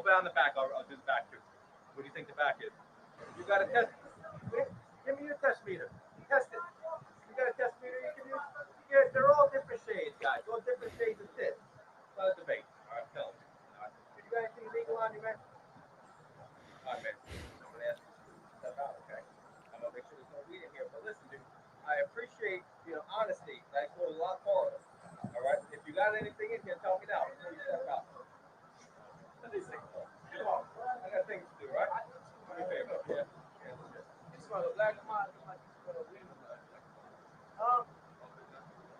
down the back. I'll do the back too. What do you think the back is? You got a test. Give me your test meter. Test it. You got a test meter you can use? Yeah, they're all different shades, guys. All different shades of thin. Not a debate. All right, tell me. You got anything legal on you, man? All right, man. I'm gonna ask you to step out, okay? I'm gonna make sure there's no weed in here. But listen, dude, I appreciate your honesty. That goes a lot farther. All right. If you got anything in here, tell me now before you step out. Let me see. Come on. I got things to do, right? Do me a favor. Yeah. You smell the black mine like you smell weed.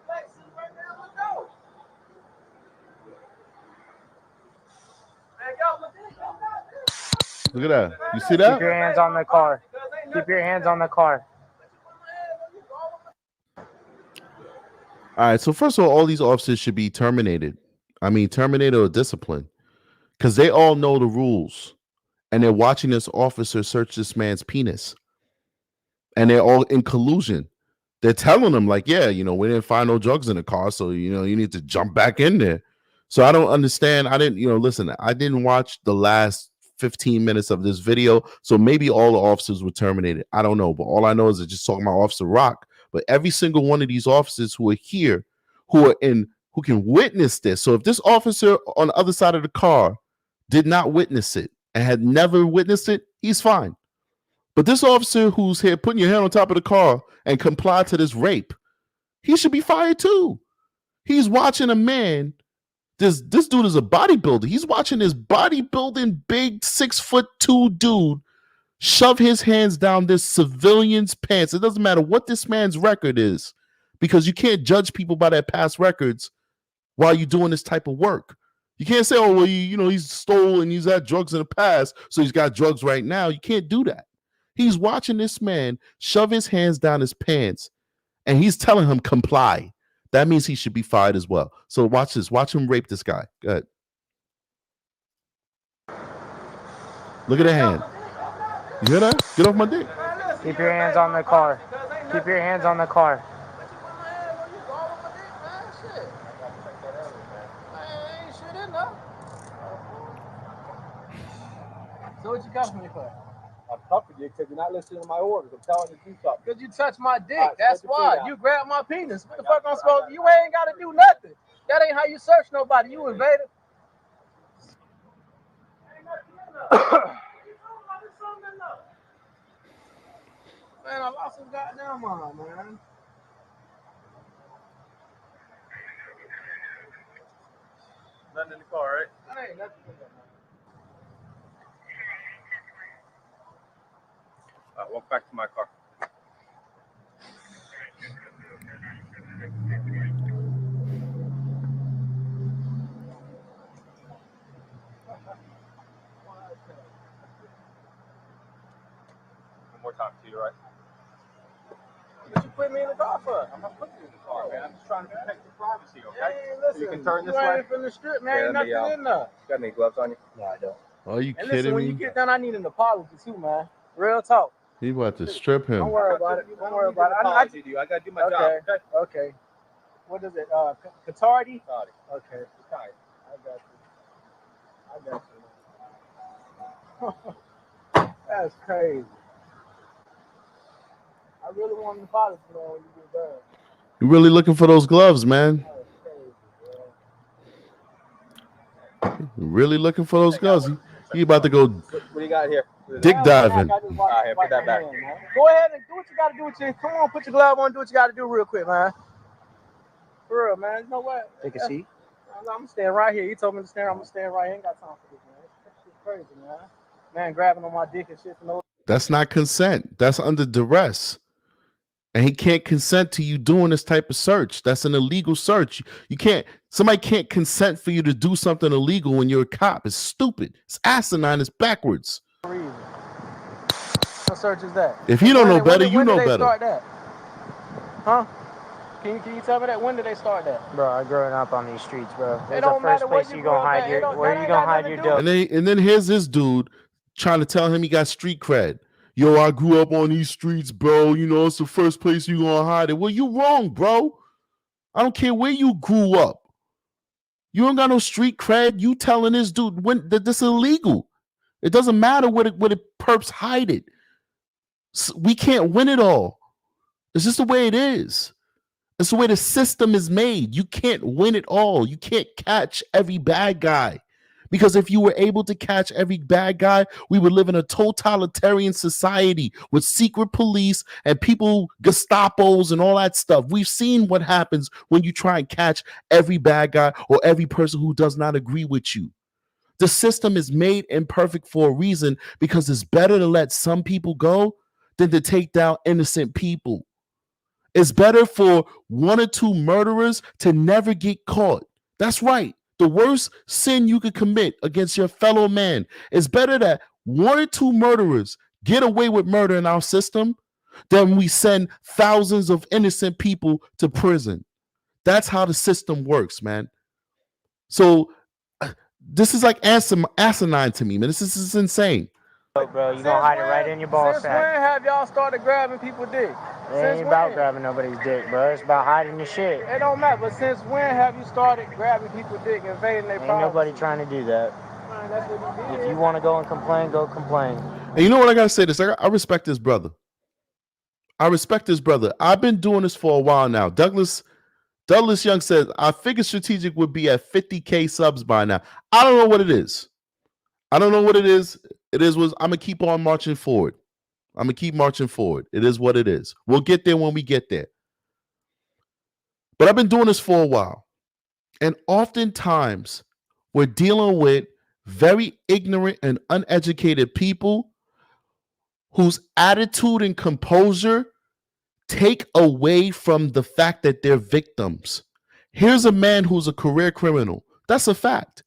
Let's see right now. Let's go. Man, go. Look at that. You see that? Keep your hands on the car. Keep your hands on the car. All right. So first of all these officers should be terminated. I mean, terminated or disciplined, because they all know the rules, and they're watching this officer search this man's penis, and they're all in collusion. They're telling him like, yeah, you know, we didn't find no drugs in the car, so you know, you need to jump back in there. So I don't understand. I didn't, you know, listen, I didn't watch the last 15 minutes of this video, so maybe all the officers were terminated. I don't know, but all I know is it's just talking about Officer Rock. But every single one of these officers who are here, who can witness this. So if this officer on the other side of the car did not witness it and had never witnessed it, he's fine. But this officer who's here putting your hand on top of the car and complied to this rape, he should be fired too. He's watching a man. This dude is a bodybuilder. He's watching this bodybuilding big 6'2" dude shove his hands down this civilian's pants. It doesn't matter what this man's record is, because you can't judge people by their past records while you're doing this type of work. You can't say, oh, well, you know, he's stole and he's had drugs in the past, so he's got drugs right now. You can't do that. He's watching this man shove his hands down his pants, and he's telling him comply. That means he should be fired as well. So watch this. Watch him rape this guy. Go ahead. Look at the hand. You hear that? Get off my dick. Keep your hands on the car. Keep your hands on the car. So what you cuffing me for? I'm cuffing you because you're not listening to my orders. I'm telling you to do something. Because you touched my dick. Right, that's why. You grabbed my penis. What the fuck I'm supposed to do? You ain't got to do nothing. That ain't how you search nobody. You invaded. Man, I lost some goddamn mind, man. Nothing in the car, right? That ain't nothing in the car. Walk back to my car. One more time, to your right. What you put me in the car for? I'm not putting you in the car, man. I'm just trying to protect your privacy, okay? Hey, listen, so you can turn this way. From the strip, man. Ain't nothing in there. Got any gloves on you? No, I don't. Are you and kidding listen, me? When you get done, I need an apology too, man. Real talk. He about to strip him. Don't worry about it. Don't worry about it. I gotta do my job. Okay. What is it? Contardi? Okay. I got you. That's crazy. I really want an apology, man, when you get done. You really looking for those gloves, man? Really looking for those gloves? He about to go. What do you got here? Dick diving. All right, here, put that back. Go ahead and do what you got to do with you. Come on, put your glove on. Do what you got to do real quick, man. For real, man. You know what? Take a seat. I'm staying right here. You told me to stand. I'm gonna stand right here. Ain't got time for this, man. That shit's crazy, man. Man, grabbing on my dick and shit for no. That's not consent. That's under duress. And he can't consent to you doing this type of search. That's an illegal search. You can't, somebody can't consent for you to do something illegal when you're a cop. It's stupid. It's asinine. It's backwards. What search is that? If you don't know better, you know better. When did they start that? Huh? Can you tell me that? When did they start that? Bro, I growing up on these streets, bro. It don't matter where you gonna hide your dope. And then here's this dude trying to tell him he got street cred. Yo, I grew up on these streets, bro. You know, it's the first place you gonna hide it. Well, you wrong, bro. I don't care where you grew up. You don't got no street cred. You telling this dude that this is illegal. It doesn't matter what it perps hide it. We can't win it all. It's just the way it is. It's the way the system is made. You can't win it all. You can't catch every bad guy. Because if you were able to catch every bad guy, we would live in a totalitarian society with secret police and people, Gestapos and all that stuff. We've seen what happens when you try and catch every bad guy or every person who does not agree with you. The system is made imperfect for a reason, because it's better to let some people go than to take down innocent people. It's better for 1 or 2 murderers to never get caught. That's right. The worst sin you could commit against your fellow man is better that 1 or 2 murderers get away with murder in our system than we send thousands of innocent people to prison. That's how the system works, man. So this is like asinine to me, man. This is insane. Bro, you gonna hide it right in your ball Since sack. when have y'all started grabbing people's dick? It ain't about grabbing nobody's dick, bro. It's about hiding your shit. It don't matter, but since when have you started grabbing people's dick, invading their Ain't privacy? nobody trying to do that. Man, that's what you did. If you want to go and complain, go complain. And you know what, I gotta say this. I respect this brother. I respect this brother. I've been doing this for a while now. Douglas Young says, I figured Strategic would be at 50K subs by now. I don't know what it is. I don't know what it is. It is what I'm gonna keep on marching forward. I'm gonna keep marching forward. It is what it is. We'll get there when we get there. But I've been doing this for a while. And oftentimes we're dealing with very ignorant and uneducated people whose attitude and composure take away from the fact that they're victims. Here's a man who's a career criminal. That's a fact.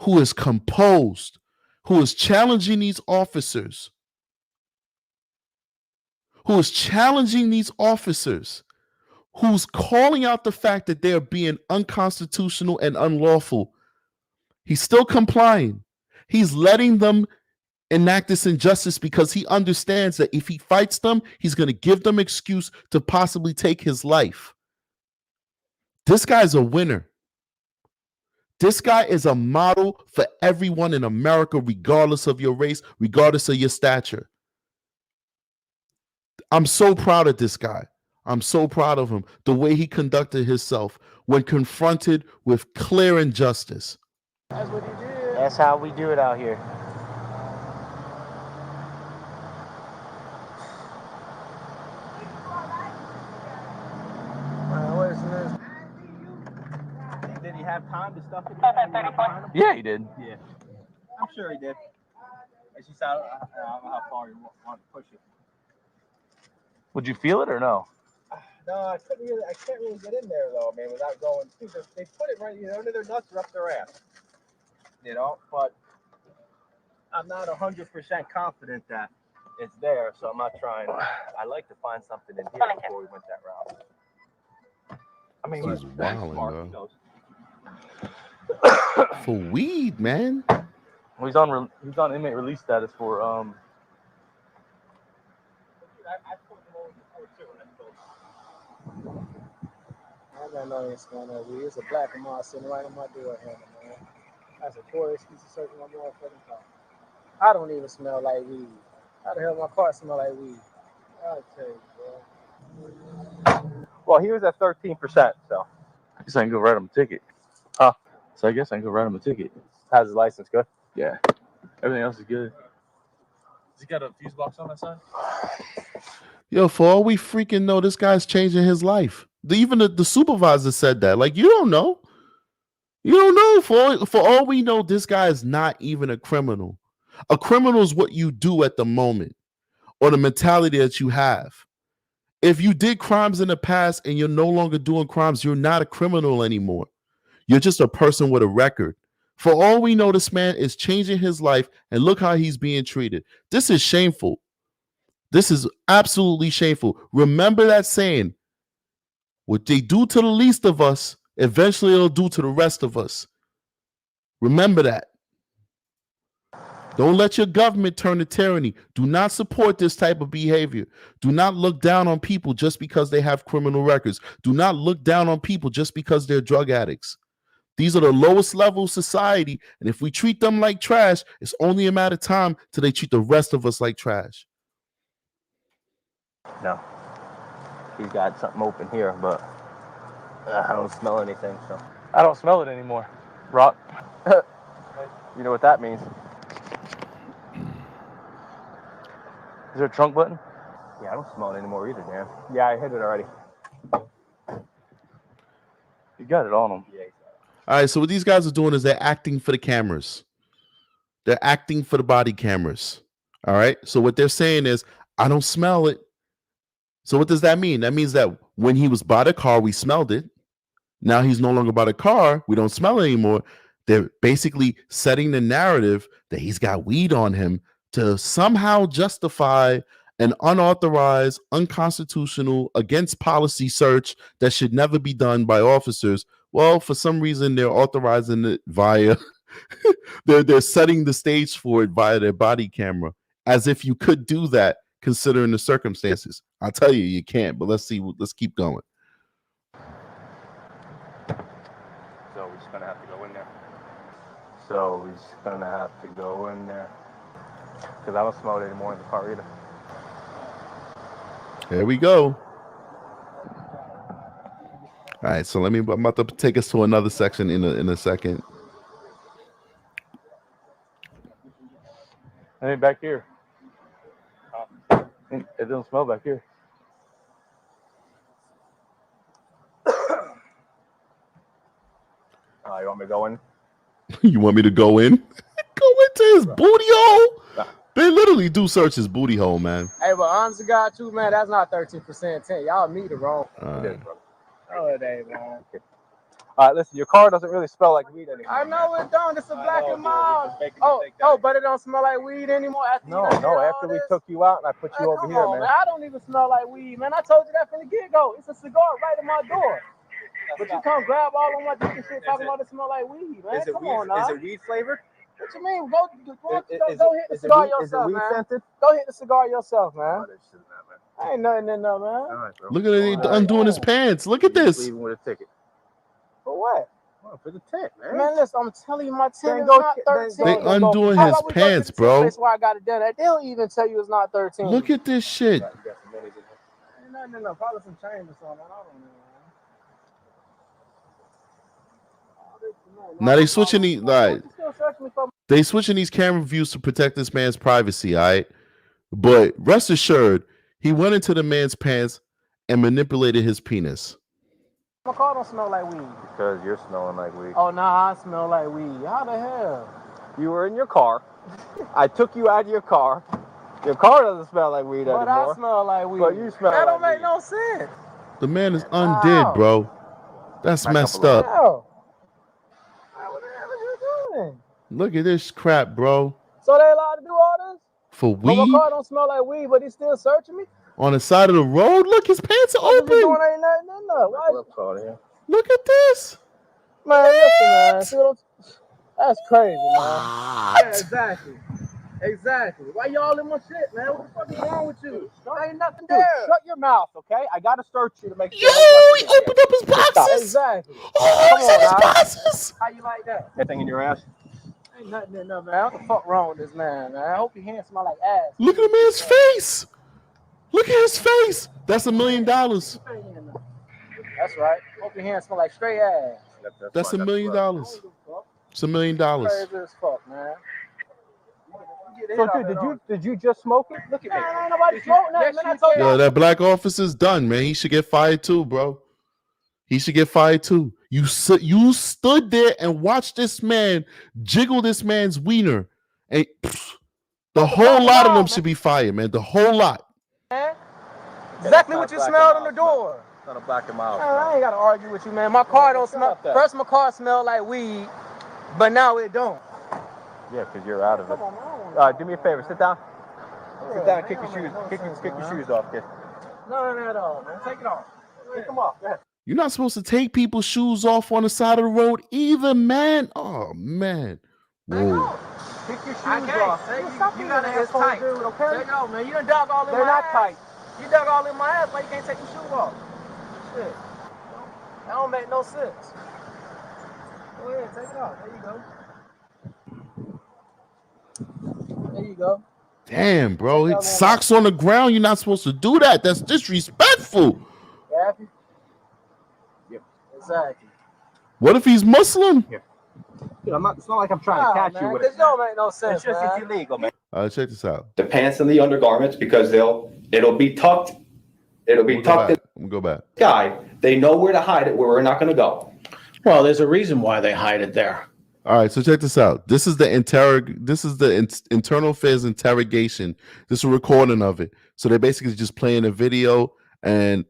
Who is composed, who is challenging these officers, who's calling out the fact that they're being unconstitutional and unlawful. He's still complying. He's letting them enact this injustice because he understands that if he fights them, he's going to give them excuse to possibly take his life. This guy's a winner. This guy is a model for everyone in America, regardless of your race, regardless of your stature. I'm so proud of this guy. I'm so proud of him, the way he conducted himself when confronted with clear injustice. That's what he did. That's how we do it out here. Man, what is this? Did he have time to stuff it in? Yeah, he did. Yeah. I'm sure he did. It's just I don't know how far you want to push it. Would you feel it or no? No, I can't really get in there though, man, without going. They put it right, under their nuts or up their ass. But I'm not 100% confident that it's there, so I'm not trying. I like to find something in here before we went that route. I mean, He's he's wilding, smart, bro. he knows. For weed, man. Well, he's on inmate release status for I put him on before too, and I got no idea smell that weed. It's a black and moss sitting right on my door handle, man. That's a poor excuse to search my motherfucking car. I don't even smell like weed. How the hell my car smell like weed? I'll tell you, bro. Well, he was at 13%, so. I guess I can go write him a ticket. Huh? So I guess I can go write him a ticket. How's his license good? Yeah. Everything else is good. Has he got a fuse box on that side? Yo, for all we freaking know, this guy's changing his life. Even the supervisor said that. Like, you don't know. You don't know. For all we know, this guy is not even a criminal. A criminal is what you do at the moment or the mentality that you have. If you did crimes in the past and you're no longer doing crimes, you're not a criminal anymore. You're just a person with a record. For all we know, this man is changing his life, and look how he's being treated. This is shameful. This is absolutely shameful. Remember that saying, what they do to the least of us, eventually it'll do to the rest of us. Remember that. Don't let your government turn to tyranny. Do not support this type of behavior. Do not look down on people just because they have criminal records. Do not look down on people just because they're drug addicts. These are the lowest level of society. And if we treat them like trash, it's only a matter of time till they treat the rest of us like trash. No. He's got something open here, but I don't smell anything, so. I don't smell it anymore, Rock. You know what that means. Is there a trunk button? Yeah, I don't smell it anymore either, Dan. Yeah, I hit it already. You got it on them. Yeah. All right, so what these guys are doing is they're acting for the cameras. They're acting for the body cameras. All right, so what they're saying is, I don't smell it. So what does that mean? That means that when he was by the car, we smelled it. Now he's no longer by the car. We don't smell it anymore. They're basically setting the narrative that he's got weed on him to somehow justify an unauthorized, unconstitutional, against policy search that should never be done by officers. Well, for some reason, they're authorizing it via, they're setting the stage for it via their body camera, as if you could do that considering the circumstances. I'll tell you, you can't, but let's keep going. So we're just gonna have to go in there. Because I don't smell it anymore in the car either. There we go. All right, so I'm about to take us to another section in a second. It ain't back here. It doesn't smell back here. You want me to go in? You want me to go in? Go into his booty hole? They literally do search his booty hole, man. Hey, but honest to God, too, man, that's not 13% 10. Y'all need it wrong. Oh, it ain't, man. All right, listen, your car doesn't really smell like weed anymore. I know it don't. It's a black and mild. Oh, but it don't smell like weed anymore after After we took you out and I put you over here, man. I don't even smell like weed, man. I told you that from the get-go. It's a cigar right in my door. But you come grab all on my dick and shit talking about it smell like weed, man. Come on now. Is it weed flavored? What you mean? Go hit the cigar yourself, man. Scented? Go hit the cigar yourself, man. Ain't nothing in there, man. All right, bro. Look at it undoing his pants. Look at this. Leaving with a ticket. For what? Well, for the tent, man. Man, listen, I'm telling you, my tent is not 13. They undoing his pants, bro. That's why I got it done. They don't even tell you it's not 13. Look at this shit. Ain't nothing in there. Probably some change or something. I don't know. Now they switching these camera views to protect this man's privacy, all right? But rest assured, he went into the man's pants and manipulated his penis. My car don't smell like weed. Because you're smelling like weed. Oh, nah, I smell like weed. How the hell? You were in your car. I took you out of your car. Your car doesn't smell like weed anymore. But I smell like weed. But you smell that like don't make weed. no sense. The man is undid, bro. That's messed up. Hell. What the hell are you doing? Look at this crap, bro. So they allowed to do all this? For But weed? my car don't smell like weed, but he's still searching me? On the side of the road? Look, his pants are open. Doing ain't nothing in there. Why? Look at this. Man, listen, man. See what that's crazy, man. Yeah, exactly. Exactly. Why y'all in my shit, man? What the fuck is wrong with you? There ain't nothing there. Shut your mouth, okay? I gotta search you to make sure. Yo, he opened up his boxes. Exactly. Oh, he's in his boxes. How you like that? Anything in your ass? Ain't nothing in there, man. What the fuck wrong with this man, man? I hope your hands smell like ass. Look at the man's face. Look at his face. That's $1 million. That's right. Hope your hands smell like straight ass. That's $1 million. It's $1 million. Crazy as fuck, man. So, dude, did you just smoke it? Look at me. Man, ain't nobody smoking that, man. I told you. Yo, that black officer's done, man. He should get fired too, bro. He should get fired too. You stood there and watched this man jiggle this man's wiener, and the whole lot of them should be fired, man. The whole lot. Man. Exactly what you smelled in the door. Trying to black him out. Man, I ain't gotta argue with you, man. My car don't smell. First, my car smelled like weed, but now it don't. Yeah, because you're out of it. Come on, Do me a favor. Sit down. Sit down and kick your shoes. Kick your shoes off, kid. No, at all, man. Take it off. Kick them off. You're not supposed to take people's shoes off on the side of the road either, man. Oh, man. Whoa. Kick your shoes off. You gotta get tight. Dude, okay? Take it off, man. You done dug all in my ass. They're not tight. You dug all in my ass, but you can't take your shoes off. Shit. That don't make no sense. Oh yeah, take it off. There you go. There you go. Damn, bro. It's socks on the ground. You're not supposed to do that. That's disrespectful. Happy? Yep. Exactly. What if he's Muslim? Here. Dude, it's not like I'm trying to catch you with it. This don't make no sense. It's just it's illegal, man. Check this out. The pants and the undergarments, because it'll be tucked. It'll be tucked in We'll go back. the sky. They know where to hide it, where we're not going to go. Well, there's a reason why they hide it there. All right, so check this out. This is the internal affairs interrogation. This is a recording of it. So they're basically just playing a video and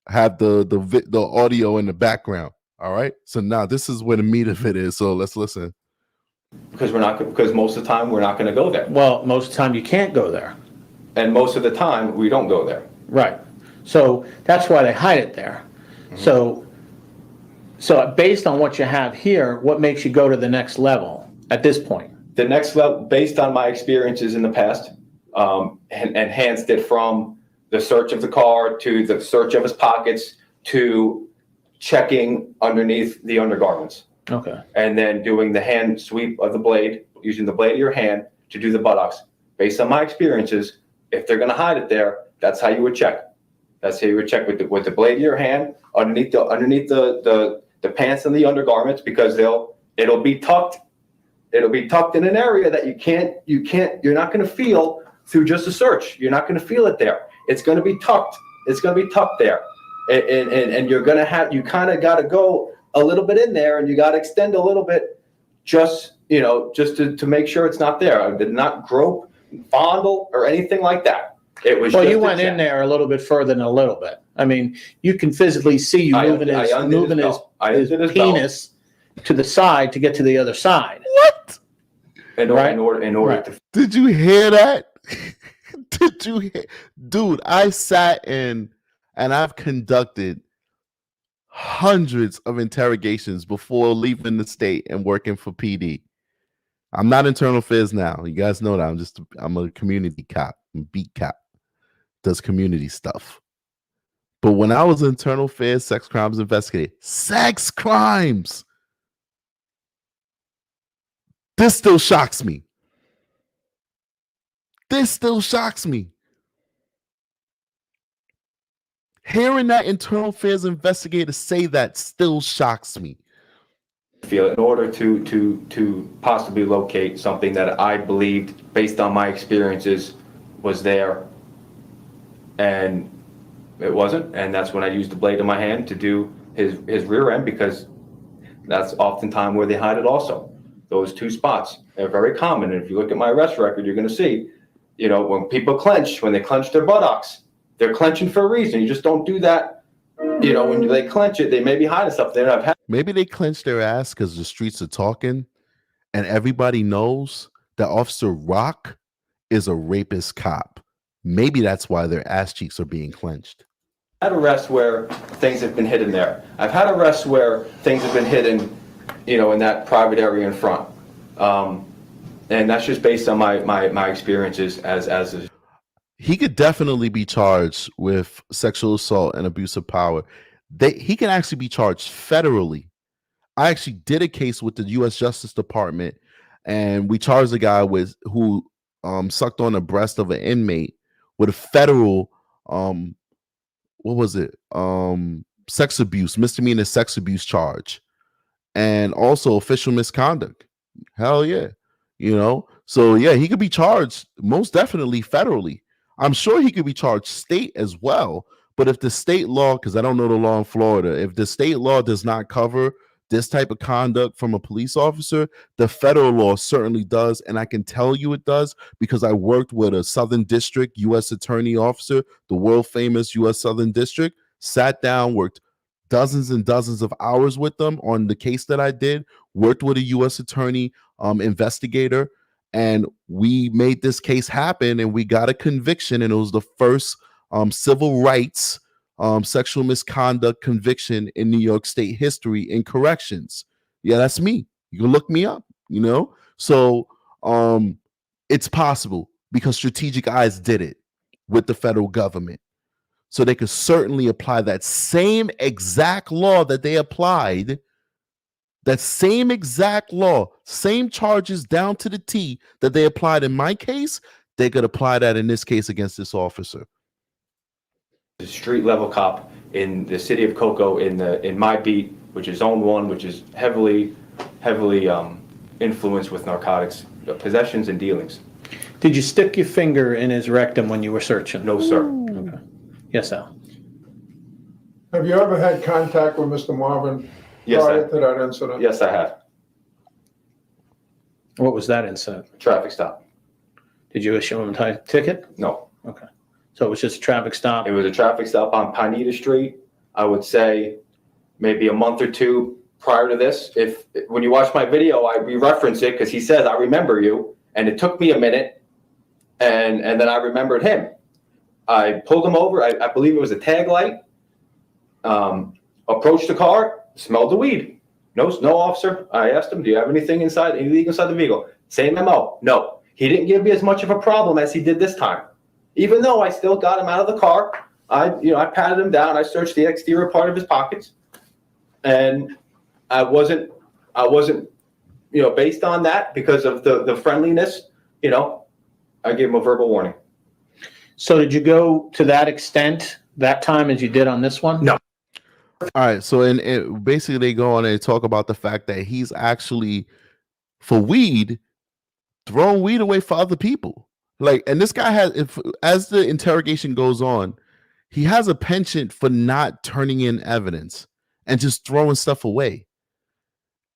have the audio in the background. All right. So now this is where the meat of it is. So let's listen. Because most of the time we're not going to go there. Well, most of the time you can't go there. And most of the time we don't go there. Right. So that's why they hide it there. So based on what you have here, what makes you go to the next level at this point? The next level, based on my experiences in the past, enhanced it from the search of the car to the search of his pockets to checking underneath the undergarments. Okay. And then doing the hand sweep of the blade, using the blade of your hand to do the buttocks. Based on my experiences, if they're going to hide it there, that's how you would check. That's how you would check with the blade of your hand underneath the pants and the undergarments, because it'll be tucked. It'll be tucked in an area that you're not going to feel through just a search. You're not going to feel it there. It's going to be tucked. It's going to be tucked there. And you're going to you kind of got to go a little bit in there, and you got to extend a little bit just to make sure it's not there. I did not grope, fondle, or anything like that. It was. Well, you went in there a little bit further than a little bit. I mean, you can physically see you moving his penis to the side to get to the other side. What? In order to. Did you hear that? Did you hear? Dude, I sat in and I've conducted hundreds of interrogations before leaving the state and working for PD. I'm not internal affairs now. You guys know that. I'm a community cop. I'm a beat cop. Does community stuff. But when I was internal affairs, sex crimes investigator, sex crimes, this still shocks me. This still shocks me. Hearing that internal affairs investigator say that still shocks me. Feel in order to possibly locate something that I believed, based on my experiences, was there, and it wasn't. And that's when I used the blade in my hand to do his rear end, because that's oftentimes where they hide it also. Those two spots are very common. And if you look at my arrest record, you're going to see, when people clench, when they clench their buttocks, they're clenching for a reason. You just don't do that. When they clench it, they may be hiding something. Maybe they clench their ass because the streets are talking and everybody knows that Officer Rock is a rapist cop. Maybe that's why their ass cheeks are being clenched. I've had arrests where things have been hidden there. I've had arrests where things have been hidden, in that private area in front. And that's just based on my experiences as a. He could definitely be charged with sexual assault and abuse of power. He can actually be charged federally. I actually did a case with the U.S. Justice Department, and we charged a guy who sucked on the breast of an inmate with a federal sex abuse, misdemeanor sex abuse charge, and also official misconduct. Hell yeah. So yeah, he could be charged most definitely federally. I'm sure he could be charged state as well. But if the state law, because I don't know the law in Florida, if the state law does not cover this type of conduct from a police officer, the federal law certainly does. And I can tell you it does because I worked with a Southern District U.S. Attorney officer, the world famous U.S. Southern District, sat down, worked dozens and dozens of hours with them on the case that I did, worked with a U.S. Attorney investigator, and we made this case happen, and we got a conviction, and it was the first civil rights sexual misconduct conviction in New York State history in corrections. Yeah, that's me. You can look me up, So it's possible because Strategic Eyes did it with the federal government. So they could certainly apply that same exact law that they applied that same exact law, same charges down to the T that they applied in my case, they could apply that in this case against this officer. The street level cop in the city of Cocoa in my beat, which is Zone 1, which is heavily influenced with narcotics possessions and dealings. Did you stick your finger in his rectum when you were searching? No, sir. Okay. Yes, Al. Have you ever had contact with Mr. Marvin Yes, prior to that incident? Yes, I have. What was that incident? Traffic stop. Did you issue him a ticket? No. Okay. So it was just a traffic stop? It was a traffic stop on Pineda Street. I would say maybe a month or two prior to this. When you watch my video, we reference it because he says, I remember you. And it took me a minute. And then I remembered him. I pulled him over. I believe it was a tag light. Approached the car, smelled the weed. No, officer. I asked him, do you have anything illegal inside the vehicle? Same MO. No. He didn't give me as much of a problem as he did this time. Even though I still got him out of the car, I patted him down. I searched the exterior part of his pockets, and I wasn't, based on that because of the friendliness, I gave him a verbal warning. So did you go to that extent that time as you did on this one? No. All right. So basically they go on and talk about the fact that he's actually, for weed, throwing weed away for other people. Like, and this guy as the interrogation goes on, he has a penchant for not turning in evidence and just throwing stuff away.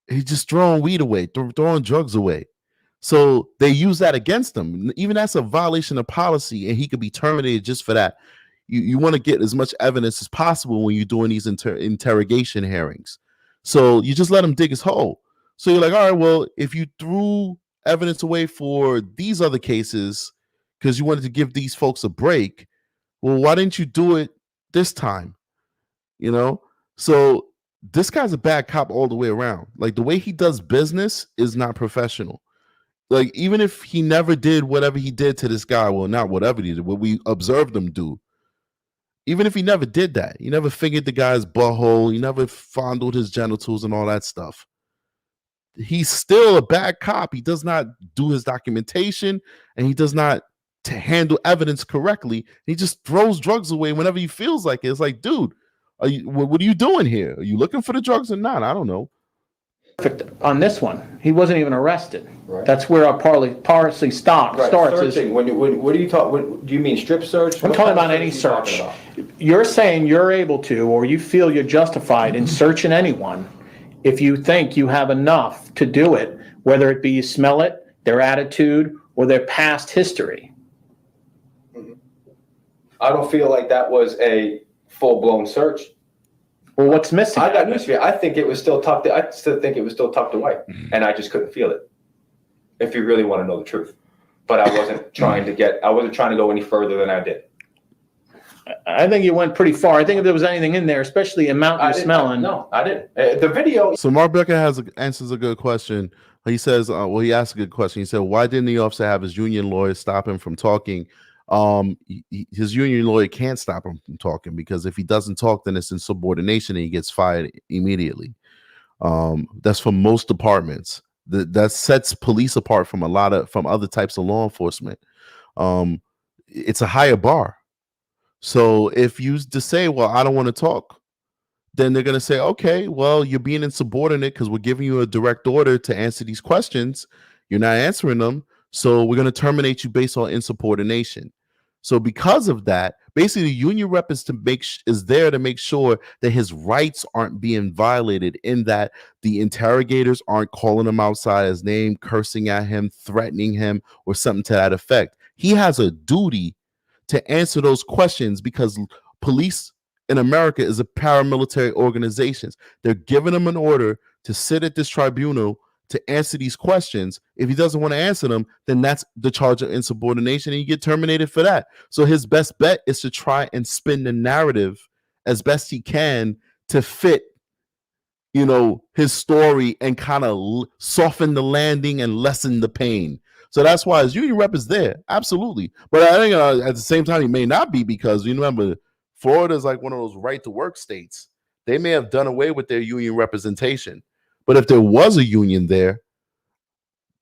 He's just throwing weed away, throwing drugs away. So they use that against him. Even that's a violation of policy, and he could be terminated just for that. You want to get as much evidence as possible when you're doing these interrogation hearings. So you just let him dig his hole. So you're like, all right, well, if you threw evidence away for these other cases because you wanted to give these folks a break, well, why didn't you do it this time? So this guy's a bad cop all the way around. Like, the way he does business is not professional. Like, even if he never did whatever he did to this guy, well, not whatever he did, what we observed him do, even if he never did that, he never fingered the guy's butthole, he never fondled his genitals and all that stuff, he's still a bad cop. He does not do his documentation, and he does not handle evidence correctly. He just throws drugs away whenever he feels like it. It's like, dude, what are you doing here? Are you looking for the drugs or not? I don't know. On this one, he wasn't even arrested. Right. That's where our parsley starts. Searching. What do you talk? Do you mean strip search? I'm talking about any search. You're saying you're able to, or you feel you're justified in searching anyone if you think you have enough to do it, whether it be you smell it, their attitude, or their past history. I don't feel like that was a full-blown search. Well, what's missing? I got news for you. I think it was still tucked. I still think it was still tucked away, and I just couldn't feel it. If you really want to know the truth, but I wasn't trying to go any further than I did. I think you went pretty far. I think if there was anything in there, especially the amount you're smelling. No, I didn't. The video. So Mark Becker answers a good question. He says, he asked a good question. He said, why didn't the officer have his union lawyer stop him from talking? His union lawyer can't stop him from talking, because if he doesn't talk, then it's insubordination and he gets fired immediately. That's for most departments. That sets police apart from from other types of law enforcement. It's a higher bar. So if you just say, well, I don't want to talk, then they're going to say, okay, well, you're being insubordinate because we're giving you a direct order to answer these questions. You're not answering them. So we're going to terminate you based on insubordination. So because of that, basically the union rep is there to make sure that his rights aren't being violated, in that the interrogators aren't calling him outside his name, cursing at him, threatening him, or something to that effect. He has a duty to answer those questions, because police in America is a paramilitary organization. They're giving him an order to sit at this tribunal to answer these questions. If he doesn't want to answer them, then that's the charge of insubordination, and you get terminated for that. So his best bet is to try and spin the narrative as best he can to fit, his story, and kind of soften the landing and lessen the pain. So that's why his union rep is there. Absolutely. But I think at the same time, he may not be, because you remember, Florida is like one of those right to work states. They may have done away with their union representation, But if there was a union there,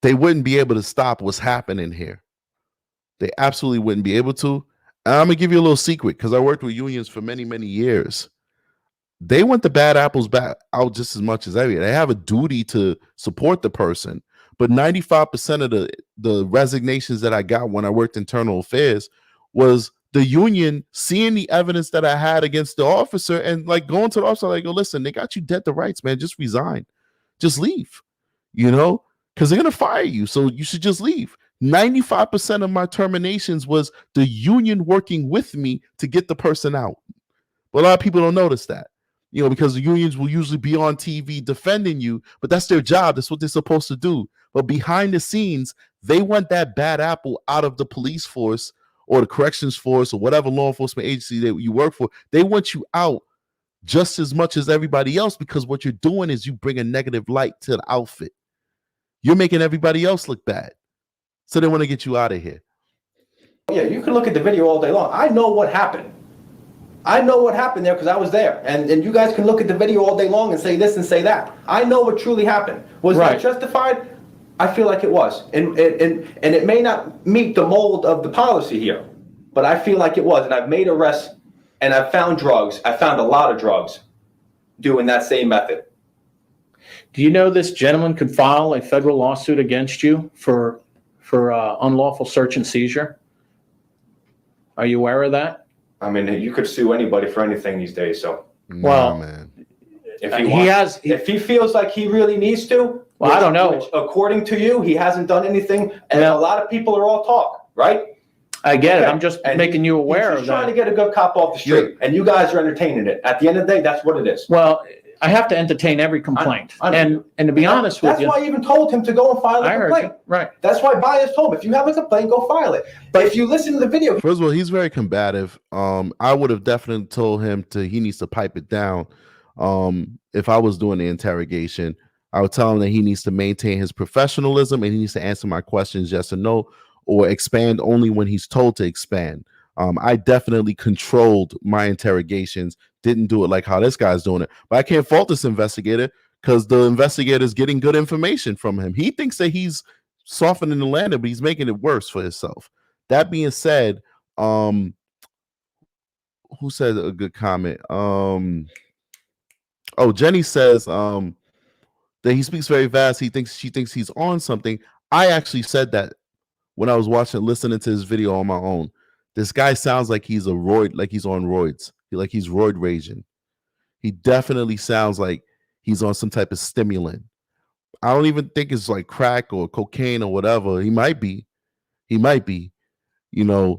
they wouldn't be able to stop what's happening here. They absolutely wouldn't be able to. And I'm going to give you a little secret because I worked with unions for many, many years. They want the bad apples back out just as much as everyone. They have a duty to support the person. But 95% of the resignations that I got when I worked internal affairs was the union seeing the evidence that I had against the officer and like going to the officer, like, go, listen, they got you dead to rights, man. Just resign. Just leave, because they're going to fire you. So you should just leave. 95% of my terminations was the union working with me to get the person out. But a lot of people don't notice that, because the unions will usually be on TV defending you, but that's their job. That's what they're supposed to do. But behind the scenes, they want that bad apple out of the police force or the corrections force or whatever law enforcement agency that you work for. They want you out just as much as everybody else, because what you're doing is you bring a negative light to the outfit. You're making everybody else look bad. So they want to get you out of here. Yeah, you can look at the video all day long. I know what happened. I know what happened there because I was there. And you guys can look at the video all day long and say this and say that. I know what truly happened. Was that justified? I feel like it was. And it may not meet the mold of the policy here, but I feel like it was. And I've made arrests and I've found drugs. I found a lot of drugs doing that same method. Do you know this gentleman could file a federal lawsuit against you for unlawful search and seizure? Are you aware of that? I mean, you could sue anybody for anything these days. So, well, man, if he feels like he really needs to, well, I don't know. Which, according to you, he hasn't done anything, and a lot of people are all talk, right? I get it. I'm just making you aware of that. Trying to get a good cop off the street, and you guys are entertaining it. At the end of the day, that's what it is. Well, I have to entertain every complaint, and to be honest with you, that's why I even told him to go and file a complaint. Right. That's why Bias told him, if you have a complaint, go file it. But if you listen to the video, first of all, he's very combative. I would have definitely told him he needs to pipe it down. If I was doing the interrogation, I would tell him that he needs to maintain his professionalism and he needs to answer my questions yes or no, or expand only when he's told to expand. I definitely controlled my interrogations, didn't do it like how this guy's doing it. But I can't fault this investigator because the investigator is getting good information from him. He thinks that he's softening the landing, but he's making it worse for himself. That being said, who said a good comment? Jenny says that he speaks very fast. She thinks he's on something. I actually said that when I was listening to his video on my own. This guy sounds like he's he's on roids. He's roid raging. He definitely sounds like he's on some type of stimulant. I don't even think it's like crack or cocaine or whatever. He might be. Maybe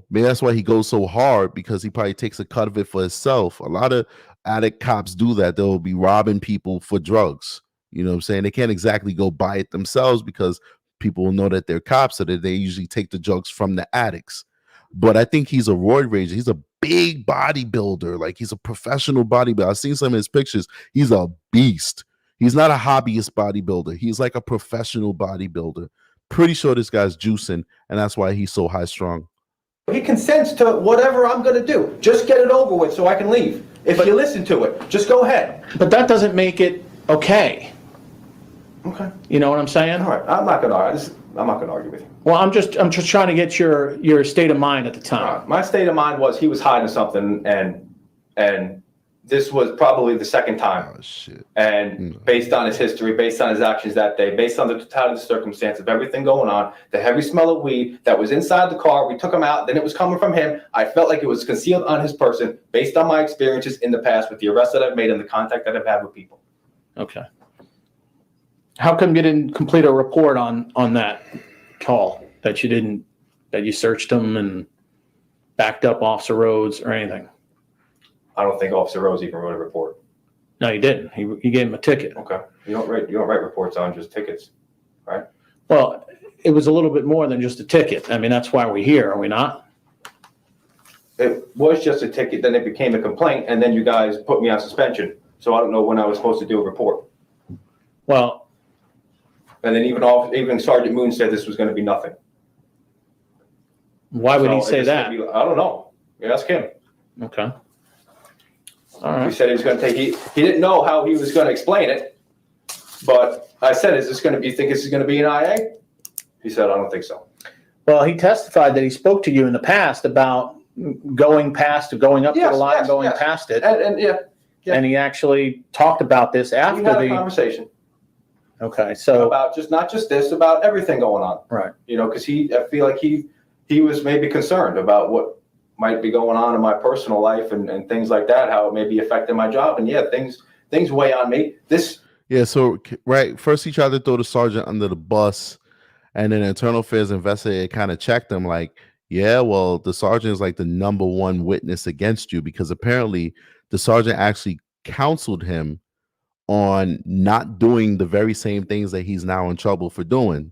that's why he goes so hard, because he probably takes a cut of it for himself. A lot of addict cops do that. They'll be robbing people for drugs. You know what I'm saying? They can't exactly go buy it themselves because people will know that they're cops, so that they usually take the drugs from the addicts. But I think he's a roid rager. He's a big bodybuilder. Like, he's a professional bodybuilder. I've seen some of his pictures. He's a beast. He's not a hobbyist bodybuilder. He's like a professional bodybuilder. Pretty sure this guy's juicing, and that's why he's so high strung. he consents to whatever I'm going to do. Just get it over with so I can leave. If you listen to it, just go ahead. But that doesn't make it okay. Okay. You know what I'm saying? All right. I'm not going to argue with you. Well, I'm just trying to get your state of mind at the time. My state of mind was he was hiding something, and this was probably the second time. Oh, shit. And based on his history, based on his actions that day, based on the totality of the circumstance of everything going on, the heavy smell of weed that was inside the car, we took him out, then it was coming from him. I felt like it was concealed on his person based on my experiences in the past with the arrests that I've made and the contact that I've had with people. Okay. How come you didn't complete a report on that call, that you searched him and backed up Officer Rhodes or anything? I don't think Officer Rose even wrote a report. No, he didn't. He gave him a ticket. Okay. You don't write reports on just tickets, right? Well, it was a little bit more than just a ticket. I mean, that's why we're here, are we not? It was just a ticket, then it became a complaint, and then you guys put me on suspension. So I don't know when I was supposed to do a report. Well, and then even Sergeant Moon said this was going to be nothing. Why would he say that? I don't know. You ask him. Okay. All right. He said he was going to take. He didn't know how he was going to explain it. But I said, "Is this going to be? You think this is going to be an IA?" He said, "I don't think so." Well, he testified that he spoke to you in the past about going past, going up to the line, and going past it. And yeah. And he actually talked about this after we had the a conversation. Okay, so about not just this, about everything going on. Right. You know, because I feel like he was maybe concerned about what might be going on in my personal life and things like that, how it may be affecting my job. And yeah, things weigh on me. Yeah, so right, first he tried to throw the sergeant under the bus, and then internal affairs investigator kind of checked him like, yeah, well, the sergeant is like the number one witness against you, because apparently the sergeant actually counseled him on not doing the very same things that he's now in trouble for doing.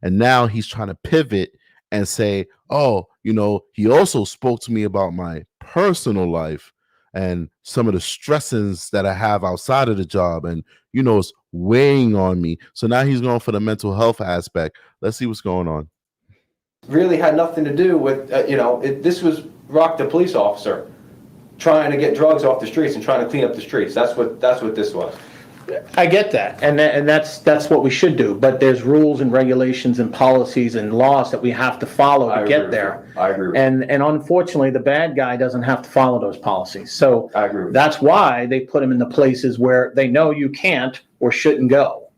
And now he's trying to pivot and say, oh, you know, he also spoke to me about my personal life and some of the stresses that I have outside of the job, and you know, it's weighing on me. So now he's going for the mental health aspect. Let's see what's going on. Really had nothing to do with this was Rock, the police officer, trying to get drugs off the streets and trying to clean up the streets. That's what this was. I get that, and that's what we should do. But there's rules and regulations and policies and laws that we have to follow to get there. I agree. And unfortunately, the bad guy doesn't have to follow those policies. So I agree. That's why they put him in the places where they know you can't or shouldn't go.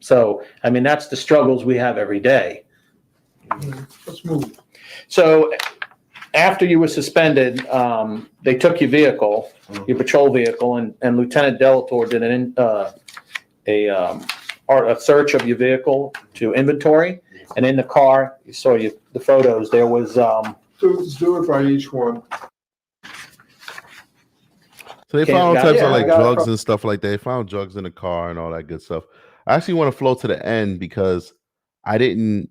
So I mean, that's the struggles we have every day. Let's move. So after you were suspended, they took your vehicle, your patrol vehicle, and Lieutenant Delator did a search of your vehicle to inventory. And in the car, you saw the photos. There was do it by each one. So they found all types of like drugs and stuff like that. They found drugs in the car and all that good stuff. I actually want to flow to the end because I didn't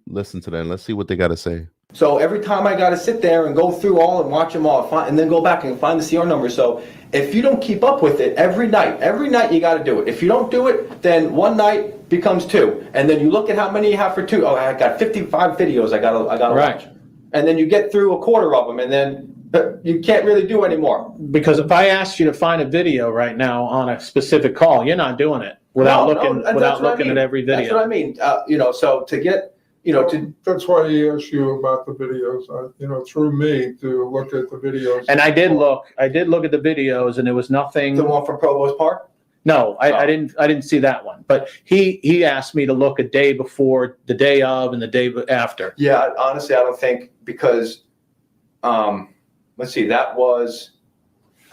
listen to them. Let's see what they got to say. So every time I got to sit there and go through all and watch them all, and then go back and find the CR number. So if you don't keep up with it every night you got to do it. If you don't do it, then one night becomes two, and then you look at how many you have for two. Oh, I got 55 videos I gotta watch, and then you get through a quarter of them, and then you can't really do anymore. Because if I asked you to find a video right now on a specific call, you're not doing it without looking at every video. That's what I mean. So to get. That's why he asked you about the videos, through me to look at the videos. And I did look at the videos, and there was nothing. The one from Provost Park? No, I didn't see that one. But he asked me to look a day before, the day of, and the day after. Yeah, honestly, I don't think, because, let's see, that was,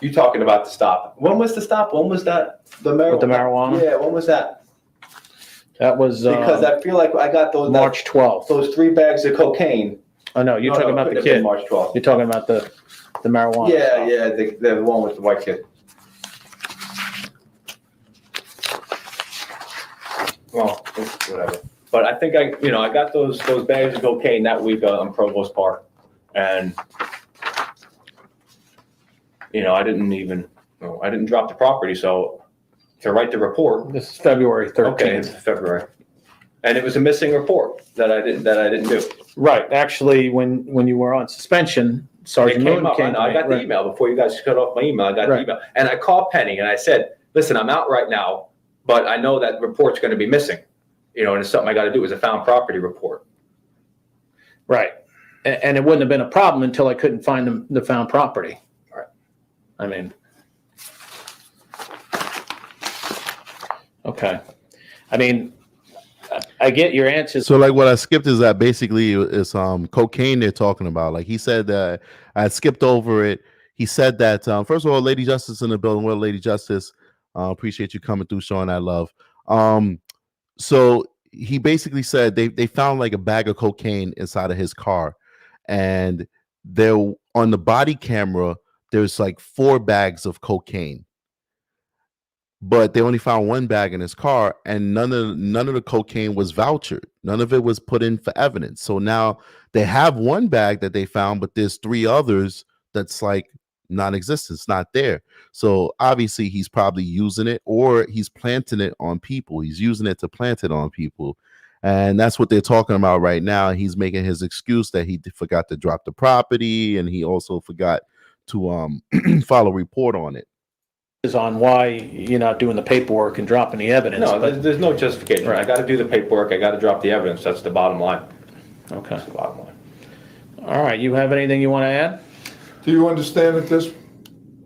you talking about the stop. When was the stop? When was that? The marijuana? With the marijuana? Yeah, when was that? That was because I feel like I got those March 12th. Those 3 bags of cocaine. Oh no, you're talking about the kid. March 12th. You're talking about the marijuana. Yeah, the one with the white kid. Well, whatever. But I think I got those bags of cocaine that week on Provost Park, and I didn't drop the property, so. To write the report. This is February 13th. Okay, it's February. And it was a missing report that I didn't do. Right. Actually, when you were on suspension, Sergeant Moon came. I got the email before you guys cut off my email. I got the email, and I called Penny and I said, "Listen, I'm out right now, but I know that report's going to be missing. And it's something I got to do. It's a found property report." Right. And it wouldn't have been a problem until I couldn't find the found property. Right. I mean. Okay. I mean, I get your answer. So like what I skipped is that basically it's cocaine they're talking about. Like he said that I skipped over it. He said that first of all, Lady Justice in the building. Well, Lady Justice, appreciate you coming through, showing that love. So he basically said they found like a bag of cocaine inside of his car, and there on the body camera there's like 4 bags of cocaine. But they only found 1 bag in his car, and none of the cocaine was vouchered. None of it was put in for evidence. So now they have 1 bag that they found, but there's 3 others that's like non-existent. It's not there. So obviously he's probably using it, or he's planting it on people. He's using it to plant it on people. And that's what they're talking about right now. He's making his excuse that he forgot to drop the property, and he also forgot to file a report on it. on why you're not doing the paperwork and dropping the evidence. No, but- there's no justification. Right. I got to do the paperwork. I got to drop the evidence. That's the bottom line. Okay. That's the bottom line. All right. You have anything you want to add? Do you understand at this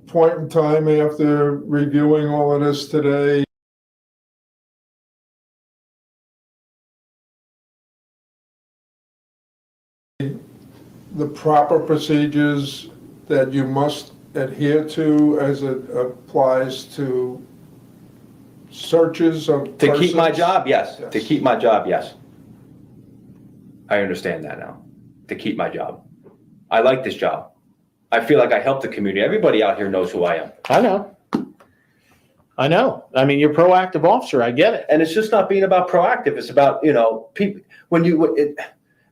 point in time, after reviewing all of this today, the proper procedures that you must adhere to as it applies to searches of To keep my persons? job, yes. To Yes. keep my job, yes. I understand that now. To keep my job. I like this job. I feel like I help the community. Everybody out here knows who I am. I know. I know. I mean, you're a proactive officer. I get it. And it's just not being about proactive. It's about, people,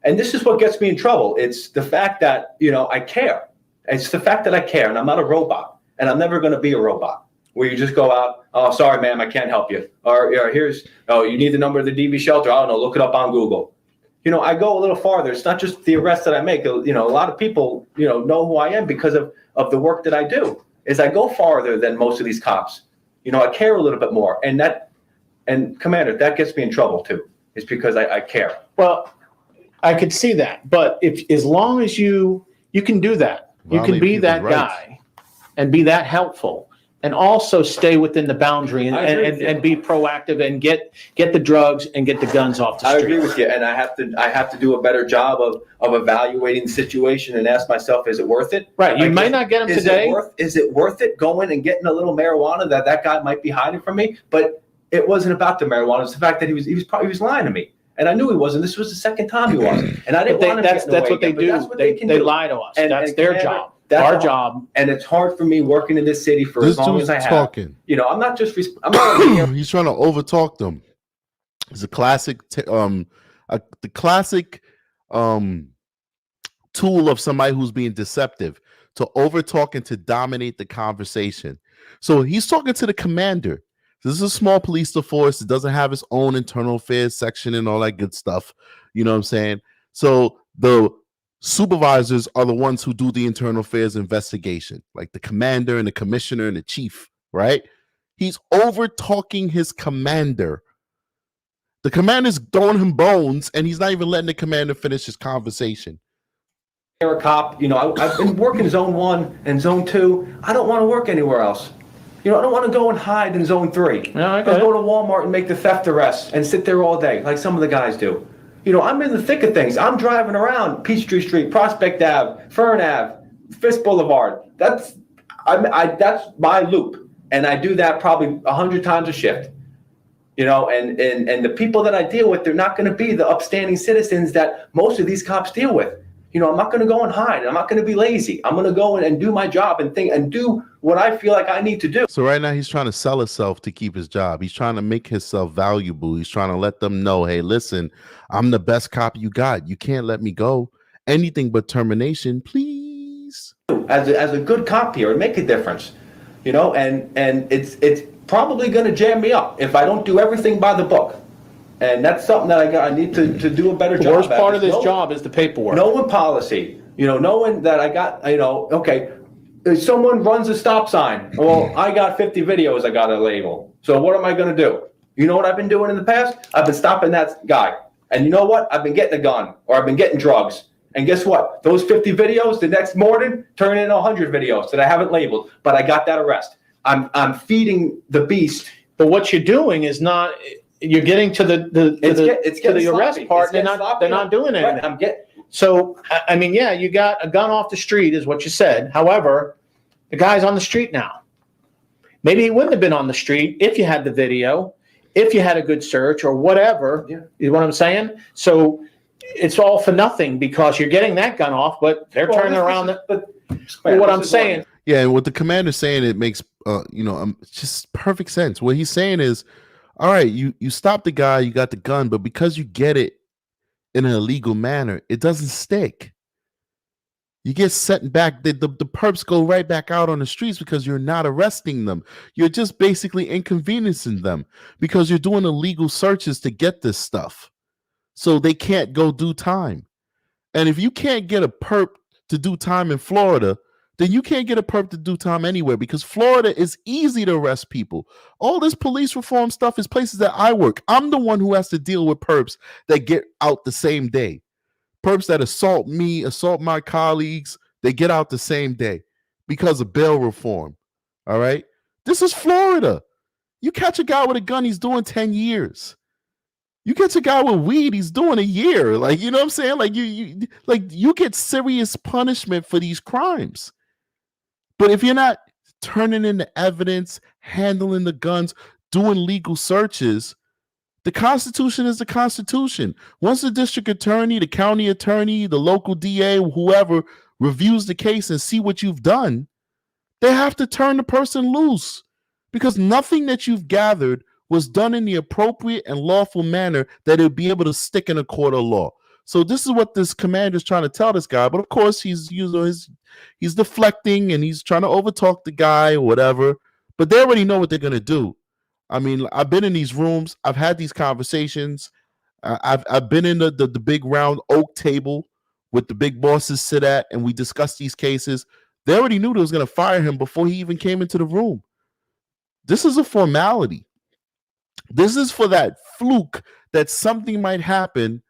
and this is what gets me in trouble. It's the fact that, I care. It's the fact that I care, and I'm not a robot, and I'm never going to be a robot where you just go out, oh, sorry, ma'am, I can't help you. Or you need the number of the DV shelter. I don't know, look it up on Google. I go a little farther. It's not just the arrest that I make. A lot of people, know who I am because of the work that I do. Is I go farther than most of these cops. I care a little bit more. And Commander, that gets me in trouble too. Is because I care. Well, I could see that, but as long as you can do that, you can be that guy and be that helpful, and also stay within the boundary and be proactive and get the drugs and get the guns off the I street. agree with you, and I have to do a better job of evaluating the situation and ask myself, is it worth it? Right, you might not get them today. Is it worth it going and getting a little marijuana that guy might be hiding from me? But it wasn't about the marijuana; it's the fact that he was lying to me, and I knew he wasn't. This was the second time he was, and I didn't want him That's getting away what they again, but do. that's what they can do. Lie to us. And That's their Commander, job. that's Our hard. job. And it's hard for me working in this city for This as long dude's as I have. talking. I'm not just. I'm not over here. He's trying to overtalk them. It's a classic, the classic tool of somebody who's being deceptive, to overtalk and to dominate the conversation. So he's talking to the commander. This is a small police force. It doesn't have its own internal affairs section and all that good stuff. You know what I'm saying? So the supervisors are the ones who do the internal affairs investigation, like the commander and the commissioner and the chief, right? He's over talking his commander. The commander's throwing him bones, and he's not even letting the commander finish his conversation. A cop, I've been working zone 1 and zone 2. I don't want to work anywhere else. I don't want to go and hide in zone 3. No, I Or get it. go to Walmart and make the theft arrests and sit there all day like some of the guys do. I'm in the thick of things. I'm driving around Peachtree Street, Prospect Ave, Fern Ave, Fisk Boulevard. That's my loop, and I do that probably 100 times a shift. And the people that I deal with, they're not going to be the upstanding citizens that most of these cops deal with. I'm not going to go and hide. I'm not going to be lazy. I'm going to go in and do my job and think and do what I feel like I need to do. So right now he's trying to sell himself to keep his job. He's trying to make himself valuable. He's trying to let them know, hey, listen, I'm the best cop you got. You can't let me go. Anything but termination, please. As a good cop here, and make a difference. And it's probably going to jam me up if I don't do everything by the book. And that's something that I need to do a better job. The worst part of this Knowing- job is the paperwork. Knowing policy, knowing that I got, okay, if someone runs a stop sign, well, I got 50 videos I got to label. So what am I going to do? You know what I've been doing in the past? I've been stopping that guy. And you know what? I've been getting a gun, or I've been getting drugs. And guess what? Those 50 videos the next morning turn into 100 videos that I haven't labeled, but I got that arrest. I'm feeding the beast. But what you're doing is not. You're getting to the arrest part. They're not doing anything. Right, So I mean, yeah, you got a gun off the street, is what you said. However, the guy's on the street now. Maybe he wouldn't have been on the street if you had the video, if you had a good search or whatever. Yeah. You know what I'm saying? So it's all for nothing because you're getting that gun off, but they're turning around. What I'm saying. Yeah, and what the commander's saying, it makes just perfect sense. What he's saying is, all right, you stop the guy, you got the gun, but because you get it in an illegal manner, it doesn't stick. You get set back. The perps go right back out on the streets because you're not arresting them. You're just basically inconveniencing them because you're doing illegal searches to get this stuff. So they can't go do time. And if you can't get a perp to do time in Florida, then you can't get a perp to do time anywhere, because Florida is easy to arrest people. All this police reform stuff is places that I work. I'm the one who has to deal with perps that get out the same day. Perps that assault me, assault my colleagues, they get out the same day because of bail reform. All right? This is Florida. You catch a guy with a gun, he's doing 10 years. You catch a guy with weed, he's doing a year. Like, you know what I'm saying? Like you get serious punishment for these crimes. But if you're not turning in the evidence, handling the guns, doing legal searches, the Constitution is the Constitution. Once the district attorney, the county attorney, the local DA, whoever reviews the case and see what you've done, they have to turn the person loose, because nothing that you've gathered was done in the appropriate and lawful manner that it would be able to stick in a court of law. So this is what this commander is trying to tell this guy. But of course, he's deflecting and he's trying to overtalk the guy or whatever. But they already know what they're going to do. I mean, I've been in these rooms. I've had these conversations. I've been in the big round oak table with the big bosses sit at, and we discussed these cases. They already knew they was going to fire him before he even came into the room. This is a formality. This is for that fluke that something might happen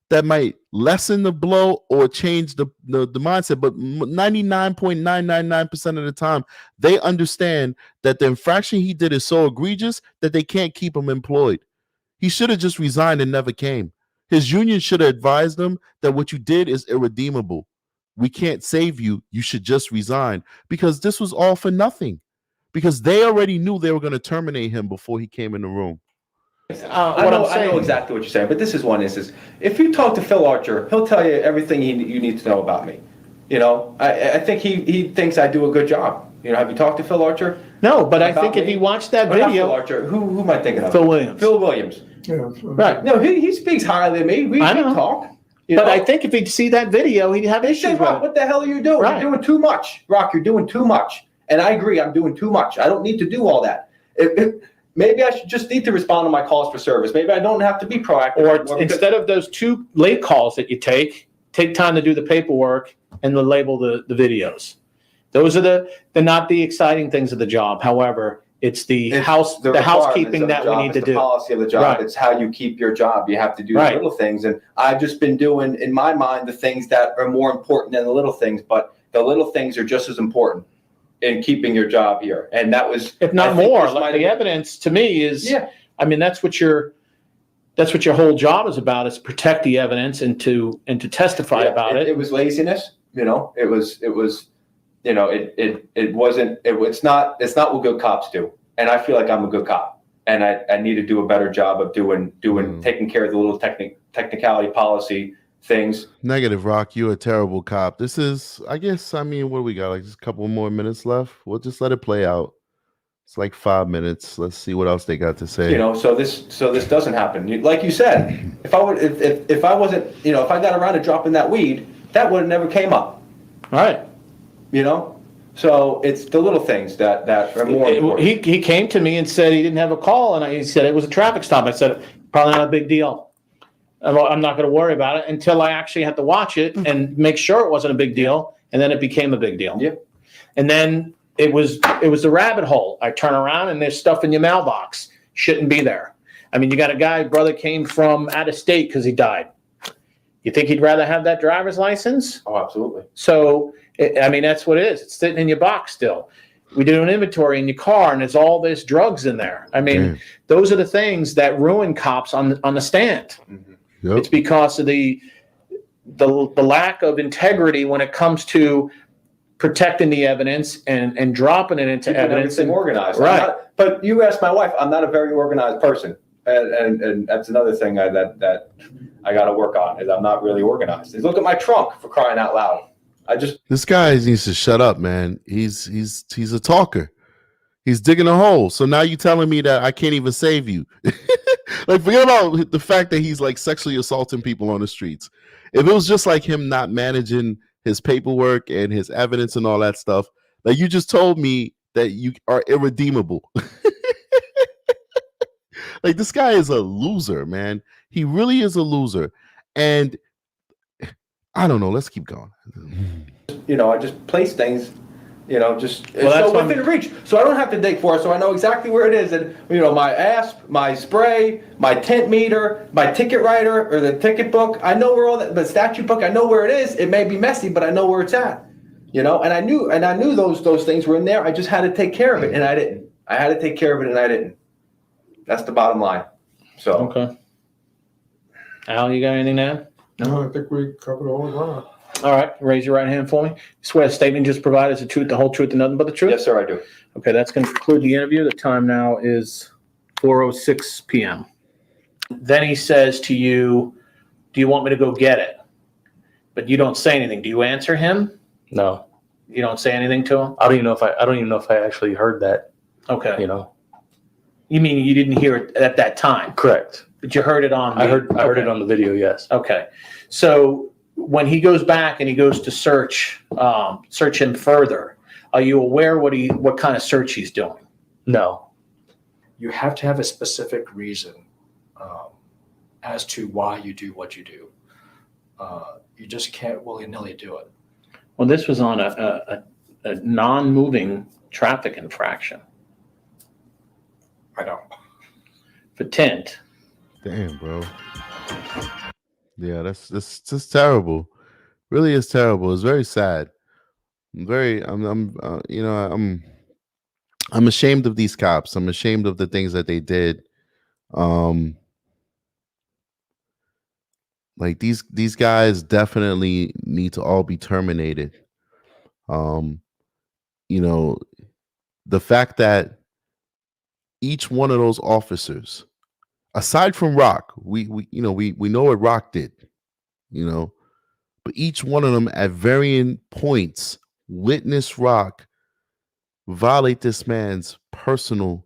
that might lessen the blow or change the mindset. But 99.999% of the time, they understand that the infraction he did is so egregious that they can't keep him employed. He should have just resigned and never came. His union should have advised him that what you did is irredeemable. We can't save you. You should just resign, because this was all for nothing, because they already knew they were going to terminate him before he came in the room. I know exactly what you're saying, but this is one instance. If you talk to Phil Archer, he'll tell you everything you need to know about me. You know, I think he thinks I do a good job. You know, have you talked to Phil Archer? No, but I think if he watched that Or not video, Phil Archer. Who am I thinking of? Phil Williams. Phil Williams. Yeah, right? No, he speaks highly of me. We talk. But I think if he'd see that video, he'd have issues with Rock, it. what the hell are you doing? Right. You're doing too much. Rock, you're doing too much. And I agree, I'm doing too much. I don't need to do all that. Maybe I should just need to respond to my calls for service. Maybe I don't have to be proactive. Or instead of those 2 late calls that you take time to do the paperwork and then label the videos. Those are the not the exciting things of the job. However, it's the housekeeping that we need to do. It's the policy of the job. Right. It's how you keep your job. You have to do the little things. And I've just been doing, in my mind, the things that are more important than the little things. But the little things are just as important in keeping your job here. And that was, if not more, like the evidence to me is, I mean, that's what your whole job is about, is protect the evidence and to testify about it. It was laziness, you know, it's not what good cops do. And I feel like I'm a good cop, and I need to do a better job of taking care of the little technicality policy things. Negative, Rock. You're a terrible cop. This is, I guess, I mean, what do we got? Like just a couple more minutes left. We'll just let it play out. It's like 5 minutes. Let's see what else they got to say. You know, so this doesn't happen. Like you said, if I wasn't, you know, if I got around to dropping that weed, that would have never came up. All right. You know, so it's the little things that are more important. He came to me and said he didn't have a call, and he said it was a traffic stop. I said, probably not a big deal. I'm not going to worry about it until I actually had to watch it and make sure it wasn't a big deal, and then it became a big deal. Yeah. And then it was the rabbit hole. I turn around and there's stuff in your mailbox. Shouldn't be there. I mean, you got a guy, brother came from out of state because he died. You think he'd rather have that driver's license? Oh, absolutely. So, I mean, that's what it is. It's sitting in your box still. We do an inventory in your car, and there's all this drugs in there. I mean, those are the things that ruin cops on the stand. Mm-hmm. Yep. It's because of the lack of integrity when it comes to protecting the evidence and dropping it into evidence and organized. Right. But you asked my wife, I'm not a very organized person. And that's another thing that I got to work on, is I'm not really organized. Look at my trunk, for crying out loud. This guy needs to shut up, man. He's a talker. He's digging a hole. So now you're telling me that I can't even save you. Like, forget about the fact that he's like sexually assaulting people on the streets. If it was just like him not managing his paperwork and his evidence and all that stuff, like, you just told me that you are irredeemable. Like, this guy is a loser, man. He really is a loser. And I don't know. Let's keep going. You know, I just place things You know, just Well, that's so what within reach. So I don't have to dig for it, so I know exactly where it is. And, you know, my ASP, my spray, my tent meter, my ticket writer, or the ticket book, I know where all that, the statute book, I know where it is. It may be messy, but I know where it's at. You know, and I knew those things were in there. I just had to take care of it, and I didn't. I had to take care of it, and I didn't. That's the bottom line. So. Okay. Al, you got anything to add? No, I think we covered all the ground. All right, raise your right hand for me. You swear the statement just provided is the truth, the whole truth, and nothing but the truth? Yes, sir, I do. Okay, that's going to conclude the interview. The time now is 4:06 p.m. Then he says to you, do you want me to go get it? But you don't say anything. Do you answer him? No, You don't say anything to him? I don't even know if I actually heard that. Okay. You know, You mean you didn't hear it at that time, correct. but you heard it on I heard okay. it on the video. Yes. Okay. So when he goes back and he goes to search him further, are you aware what kind of search he's doing? No. You have to have a specific reason as to why you do what you do. You just can't willy-nilly do it. Well, this was on a non-moving traffic infraction I know. for tint. Damn, bro. Yeah, that's just terrible. Really is terrible. It's very sad. I'm ashamed of these cops. I'm ashamed of the things that they did. Like these guys definitely need to all be terminated. You know, the fact that each one of those officers, aside from Rock, we know what Rock did, you know, but each one of them at varying points witnessed Rock violate this man's personal,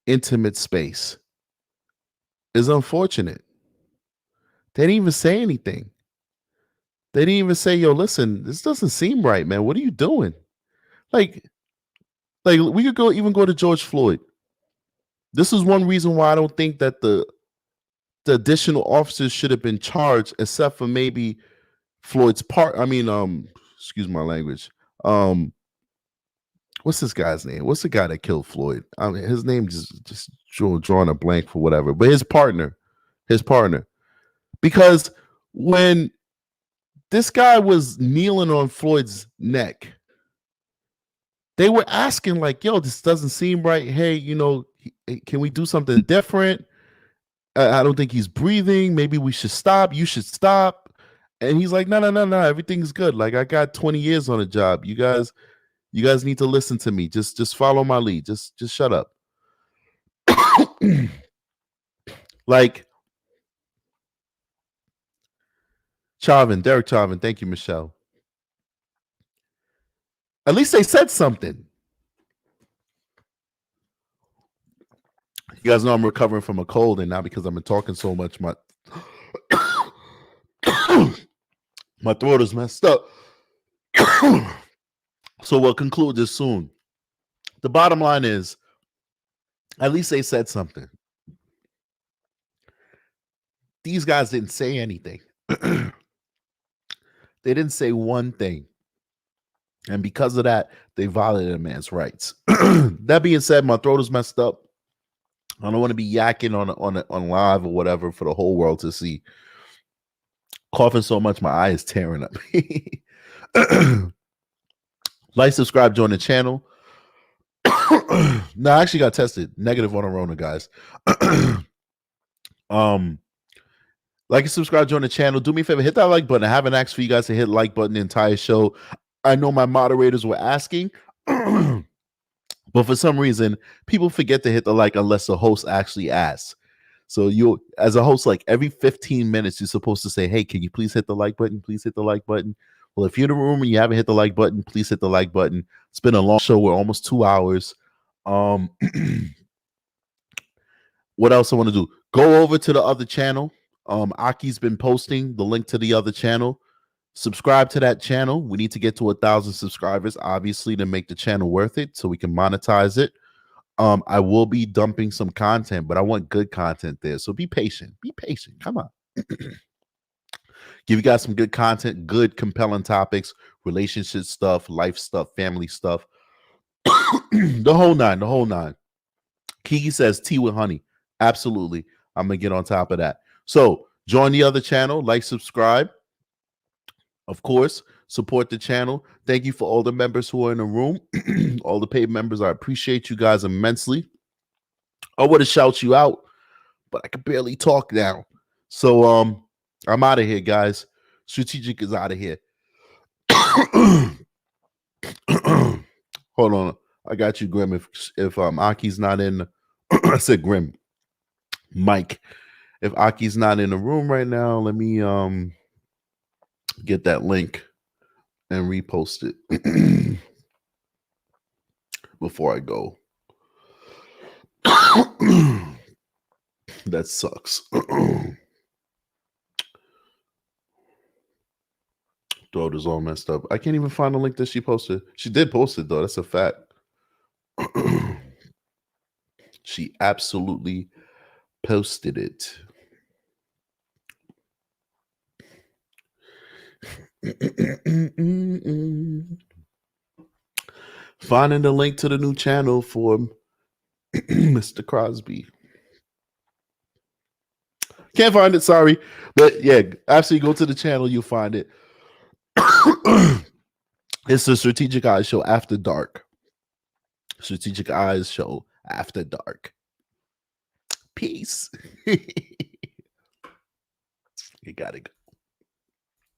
intimate space is unfortunate. They didn't even say anything. They didn't even say, yo, listen, this doesn't seem right, man. What are you doing? Like we could go to George Floyd. This is one reason why I don't think that the additional officers should have been charged, except for maybe Floyd's part. I mean, excuse my language. What's this guy's name? What's the guy that killed Floyd? I mean, his name just drawing a blank for whatever. But his partner. Because when this guy was kneeling on Floyd's neck, they were asking like, yo, this doesn't seem right. Hey, you know, can we do something different? I don't think he's breathing. Maybe we should stop. You should stop. And he's like, no. Everything's good. Like, I got 20 years on the job. You guys need to listen to me. Just follow my lead. Just shut up. Like, Derek Chauvin. Thank you, Michelle. At least they said something. You guys know I'm recovering from a cold, and now because I've been talking so much, my throat is messed up. So we'll conclude this soon. The bottom line is, at least they said something. These guys didn't say anything. They didn't say one thing. And because of that, they violated a man's rights. That being said, my throat is messed up. I don't want to be yakking on live or whatever for the whole world to see. Coughing so much, my eye is tearing up. Like, subscribe, join the channel. No, I actually got tested negative on Rona, guys. Like and subscribe, join the channel. Do me a favor, hit that like button. I haven't asked for you guys to hit like button the entire show. I know my moderators were asking, but for some reason, people forget to hit the like unless the host actually asks. So you, as a host, like every 15 minutes, you're supposed to say, hey, can you please hit the like button? Please hit the like button. Well, if you're in the room and you haven't hit the like button, please hit the like button. It's been a long show. We're almost 2 hours. What else I want to do? Go over to the other channel. Aki's been posting the link to the other channel. Subscribe to that channel. We need to get to 1,000 subscribers, obviously, to make the channel worth it so we can monetize it. I will be dumping some content, but I want good content there. So be patient. Be patient. Come on. Give you guys some good content, good compelling topics, relationship stuff, life stuff, family stuff. The whole nine. Kiki says tea with honey. Absolutely. I'm going to get on top of that. So join the other channel, like, subscribe. Of course, support the channel. Thank you for all the members who are in the room. All the paid members. I appreciate you guys immensely. I would have shout you out, but I can barely talk now. So I'm out of here, guys. Strategic is out of here. Hold on. I got you, Grim. If Aki's not in, I said Grim. Mike. If Aki's not in the room right now, let me get that link and repost it before I go. That sucks. Throat is all messed up. I can't even find the link that she posted. She did post it though. That's a fact. She absolutely posted it. Finding the link to the new channel for Mr. Crosby. Can't find it, sorry. But yeah, absolutely go to the channel, you'll find it. It's the Strategic Eyes Show After Dark. Strategic Eyes Show After Dark. Peace. You gotta go.